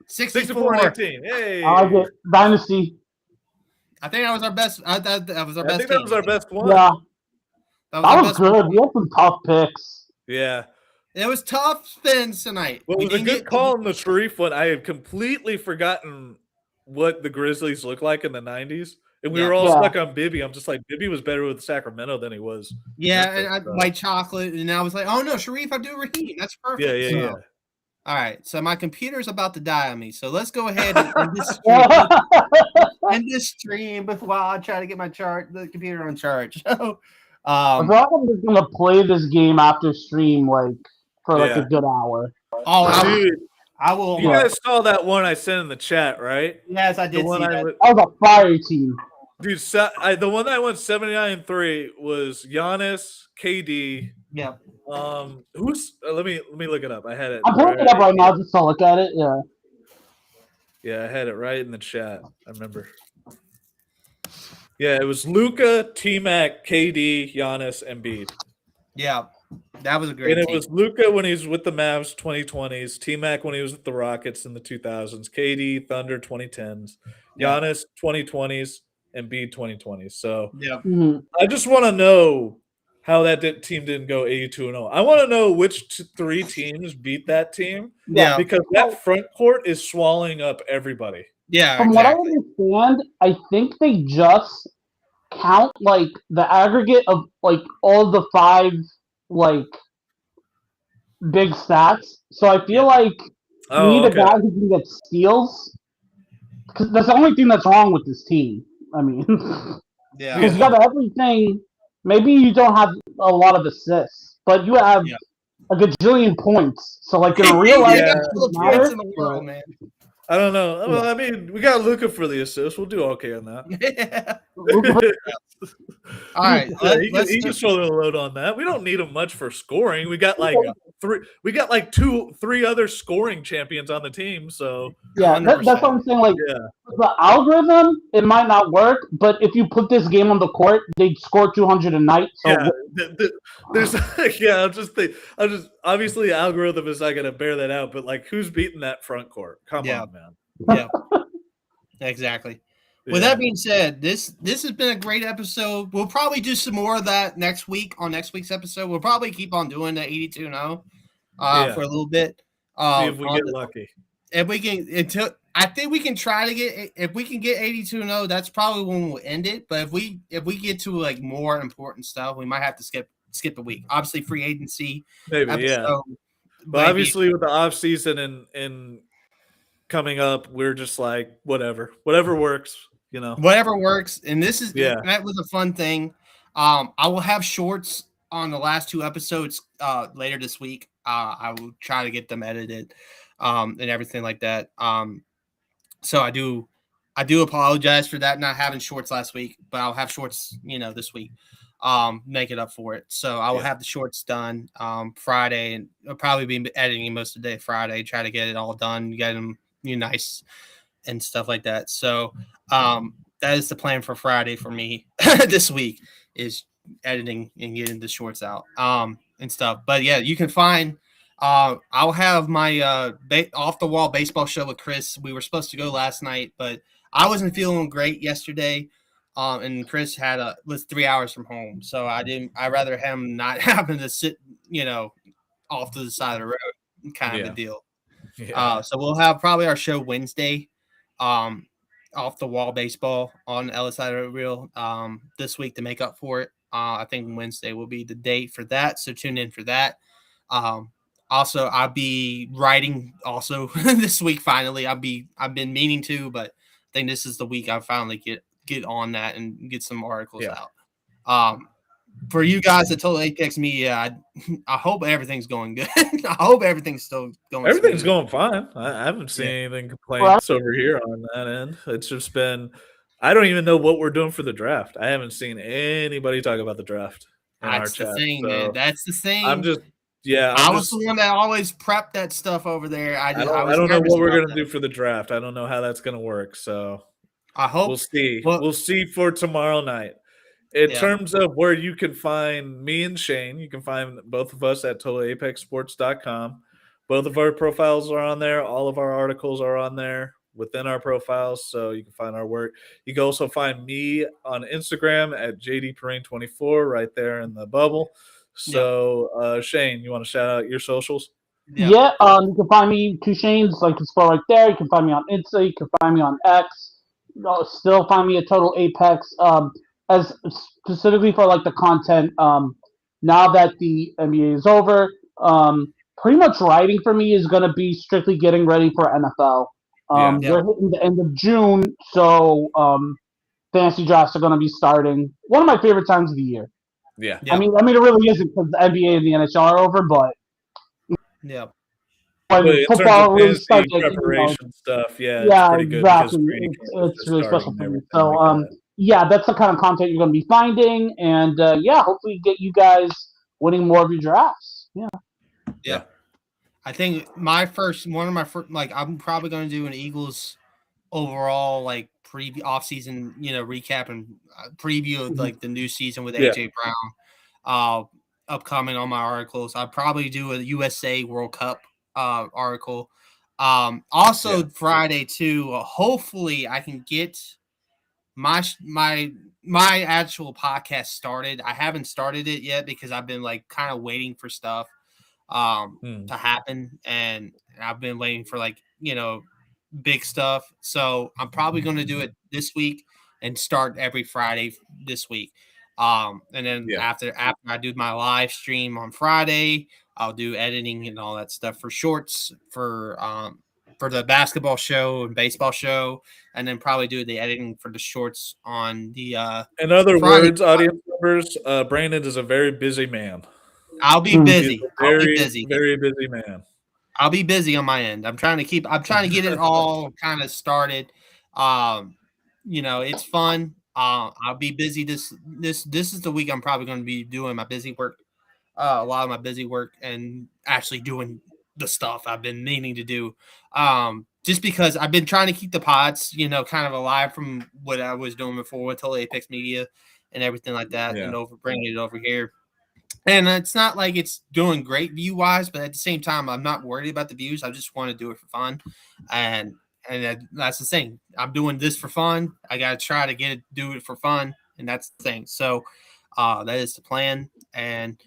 Speaker 2: 64-18. Hey.
Speaker 3: I like it. Dynasty.
Speaker 1: I think that was our best. That was our best.
Speaker 2: That was our best one.
Speaker 3: Yeah. That was good. We had some tough picks.
Speaker 2: Yeah.
Speaker 1: It was tough spins tonight.
Speaker 2: Well, it was a good call on the Sharif one. I had completely forgotten what the Grizzlies looked like in the 90s. And we were all stuck on Bibby. I'm just like, Bibby was better with Sacramento than he was.
Speaker 1: Yeah, and White Chocolate. And I was like, oh, no, Sharif Abdul-Rahim. That's perfect.
Speaker 2: Yeah.
Speaker 1: All right, so my computer's about to die on me. So let's go ahead and end this stream while I try to get the computer on charge. So,
Speaker 3: I'm just going to play this game after stream, for a good hour.
Speaker 1: Oh, dude. I will.
Speaker 2: You guys saw that one I sent in the chat, right?
Speaker 1: Yes, I did see that.
Speaker 3: That was a fire team.
Speaker 2: Dude, the one that went 79-3 was Giannis, KD.
Speaker 1: Yeah.
Speaker 2: Who's? Let me look it up. I had it.
Speaker 3: I'm pulling it up right now just to look at it. Yeah.
Speaker 2: Yeah, I had it right in the chat. I remember. Yeah, it was Luka, T-Mac, KD, Giannis, Embiid.
Speaker 1: Yeah. That was a great
Speaker 2: team.
Speaker 1: It
Speaker 2: was Luka when he was with the Mavs 2020s, T-Mac when he was with the Rockets in the 2000s, KD, Thunder 2010s, Giannis 2020s, Embiid 2020s. So I just want to know how that team didn't go 82-0. I want to know which 3 teams beat that team.
Speaker 1: Yeah.
Speaker 2: Because that front court is swallowing up everybody.
Speaker 1: Yeah.
Speaker 3: From what I understand, I think they just count the aggregate of all the 5 big stats. So I feel like you need a guy who can get steals. Because that's the only thing that's wrong with this team. I mean, because you got everything. Maybe you don't have a lot of assists, but you have a gajillion points. So in real life,
Speaker 1: points in the world, man.
Speaker 2: I don't know. Well, I mean, we got Luka for the assist. We'll do okay on that.
Speaker 1: All right,
Speaker 2: he can shoulder the load on that. We don't need him much for scoring. We got three. We got 3 other scoring champions on the team. So
Speaker 3: that's what I'm saying. The algorithm, it might not work, but if you put this game on the court, they'd score 200 a night. So
Speaker 2: there's I'm just obviously the algorithm is not going to bear that out. But who's beating that front court? Come on, man.
Speaker 1: Yeah, exactly. With that being said, this has been a great episode. We'll probably do some more of that next week on next week's episode. We'll probably keep on doing the 82-0 for a little bit.
Speaker 2: See if we get lucky.
Speaker 1: If we can, I think we can try to get. If we can get 82-0, that's probably when we'll end it. But if we get to more important stuff, we might have to skip a week. Obviously, free agency.
Speaker 2: Maybe episode, But obviously, with the off season and coming up, we're just whatever works.
Speaker 1: Whatever works, and that was a fun thing. I will have shorts on the last 2 episodes later this week. I will try to get them edited and everything like that. So I do apologize for that not having shorts last week, but I'll have shorts this week. Make it up for it. So I will have the shorts done Friday, and I'll probably be editing most of the day Friday. Try to get it all done, get them nice and stuff like that. So that is the plan for Friday for me this week, is editing and getting the shorts out and stuff. But yeah, you can find I'll have my off the wall baseball show with Chris. We were supposed to go last night, but I wasn't feeling great yesterday. And Chris was 3 hours from home, so I'd rather him not having to sit off to the side of the road, kind of a deal. So we'll have probably our show Wednesday, off the wall baseball on Ellis side of the reel this week to make up for it. I think Wednesday will be the date for that, so tune in for that. Also, I'll be writing also this week. Finally, I've been meaning to, but I think this is the week I finally get on that and get some articles out. For you guys that told Apex Media, I hope everything's going good. I hope everything's still going.
Speaker 2: Everything's going fine. I haven't seen anything complaints over here on that end. It's just been, I don't even know what we're doing for the draft. I haven't seen anybody talk about the draft in our chat.
Speaker 1: Man. That's the thing.
Speaker 2: I was
Speaker 1: the one that always prepped that stuff over there. I don't
Speaker 2: know what we're gonna do for the draft. I don't know how that's gonna work. So
Speaker 1: I hope
Speaker 2: we'll see. We'll see for tomorrow night. In terms of where you can find me and Shane, you can find both of us at totalapexsports.com. Both of our profiles are on there. All of our articles are on there within our profiles, so you can find our work. You can also find me on Instagram at JDPerrine24 right there in the bubble. So, Shane, you want to shout out your socials?
Speaker 3: Yeah, you can find me, Two Shanes, like it's spelled right there. You can find me on Insta. You can find me on X. Still find me at Total Apex. As specifically for like the content. Now that the NBA is over, pretty much writing for me is going to be strictly getting ready for NFL. We're hitting the end of June, so fantasy drafts are going to be starting. One of my favorite times of the year.
Speaker 2: Yeah.
Speaker 3: I mean, it really isn't because the NBA and the NHL are over, but when
Speaker 2: in
Speaker 3: football really starts,
Speaker 2: preparation stuff,
Speaker 3: it's
Speaker 2: pretty good
Speaker 3: exactly.
Speaker 2: because
Speaker 3: It's really special for me. So, that's the kind of content you're going to be finding, and hopefully get you guys winning more of your drafts.
Speaker 1: Yeah. I think one of my first, like, I'm probably going to do an Eagles overall, like, off-season, recap and preview of, like, the new season with AJ Brown, upcoming on my articles. I'll probably do a USA World Cup article. Friday too. Hopefully, I can get my actual podcast started. I haven't started it yet because I've been like kind of waiting for stuff to happen, and I've been waiting for big stuff. So I'm probably going to do it this week and start every Friday this week. And then after I do my live stream on Friday, I'll do editing and all that stuff for shorts for the basketball show and baseball show, and then probably do the editing for the shorts on the
Speaker 2: in other words, audience members, Brandon is a very busy man.
Speaker 1: I'll be busy.
Speaker 2: I'll be busy. Very busy man.
Speaker 1: I'll be busy on my end. I'm trying to get it all kind of started. It's fun. I'll be busy this is the week I'm probably going to be doing my busy work. A lot of my busy work and actually doing the stuff I've been meaning to do. Just because I've been trying to keep the pods, kind of alive from what I was doing before with Total Apex Media and everything like that, and bringing it over here. And it's not like it's doing great view wise, but at the same time, I'm not worried about the views. I just want to do it for fun, and that's the thing. I'm doing this for fun. I got to try to do it for fun, and that's the thing. So that is the plan. And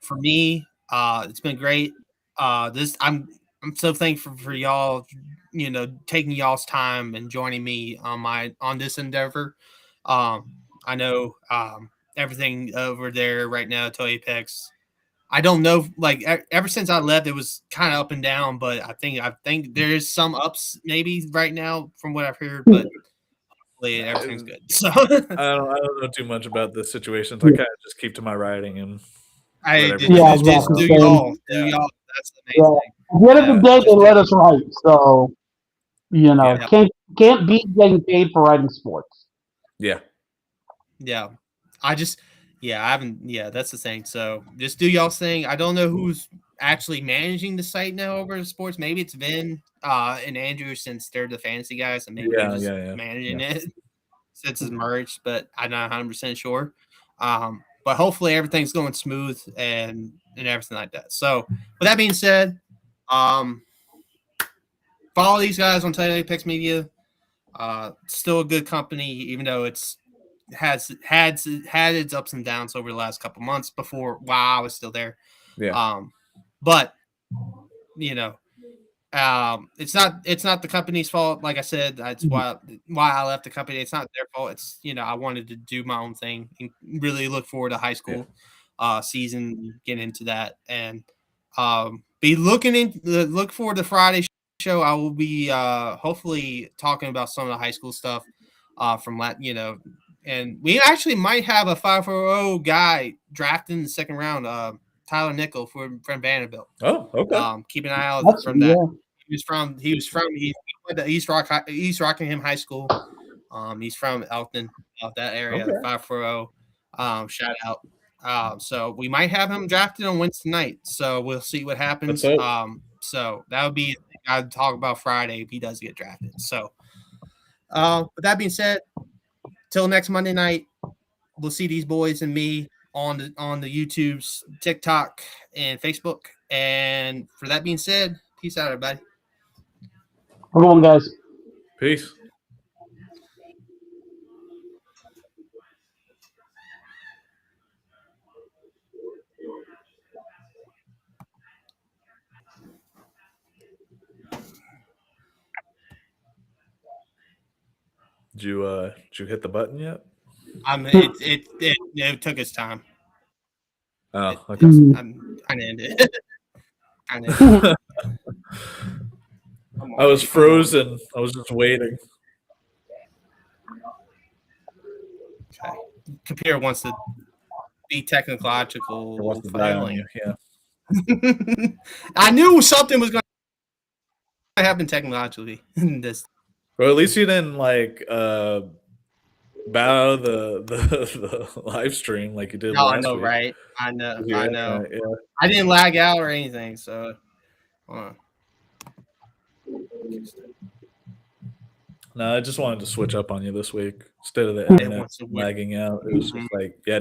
Speaker 1: for me, it's been great. I'm so thankful for y'all, taking y'all's time and joining me on this endeavor. I know everything over there right now to Apex. I don't know, like ever since I left, it was kind of up and down, but I think there's some ups maybe right now from what I've heard, but hopefully everything's good. So
Speaker 2: I don't know too much about the situations. I kind of just keep to my writing and
Speaker 1: just do y'all. That's the main thing.
Speaker 3: At the end of the day, they let us write, so can't beat getting paid for writing sports.
Speaker 1: Yeah. I haven't. Yeah, that's the thing. So just do y'all's thing. I don't know who's actually managing the site now over at sports. Maybe it's Vin and Andrew, since they're the fantasy guys, and maybe they're managing it since it's merged. But I'm not 100% sure. But hopefully everything's going smooth and everything like that. So with that being said, follow these guys on Total Apex Media. Still a good company, even though it's had its ups and downs over the last couple months while I was still there. But it's not the company's fault. Like I said, that's why I left the company. It's not their fault. It's I wanted to do my own thing and really look forward to high school season, get into that, and look forward to Friday show. I will be hopefully talking about some of the high school stuff from and we actually might have a 540 guy drafted in the second round, Tyler Nickel from Vanderbilt.
Speaker 2: Oh, okay.
Speaker 1: Keep an eye out from that. He went to East Rockingham High School. He's from Elkton, that area, 540. Shout out. So we might have him drafted on Wednesday night. So we'll see what happens. So that would be I'd talk about Friday if he does get drafted. So with that being said, till next Monday night, we'll see these boys and me on the YouTube's, TikTok, and Facebook. And for that being said, peace out, everybody.
Speaker 3: Good one, guys.
Speaker 2: Peace. Did you hit the button yet?
Speaker 1: It took its time.
Speaker 2: Oh, okay.
Speaker 1: I'm trying to end it.
Speaker 2: I was frozen. I was just waiting.
Speaker 1: Okay. Computer wants to be technological.
Speaker 2: It wants to die on you. Yeah.
Speaker 1: I knew something was going to happen technologically in this.
Speaker 2: Well, at least you didn't bow the live stream like you did last
Speaker 1: I know,
Speaker 2: week.
Speaker 1: right? I know.
Speaker 2: Yeah,
Speaker 1: I know.
Speaker 2: Yeah.
Speaker 1: I didn't lag out or anything, so.
Speaker 2: No, I just wanted to switch up on you this week instead of the internet lagging out. It was just like, yeah,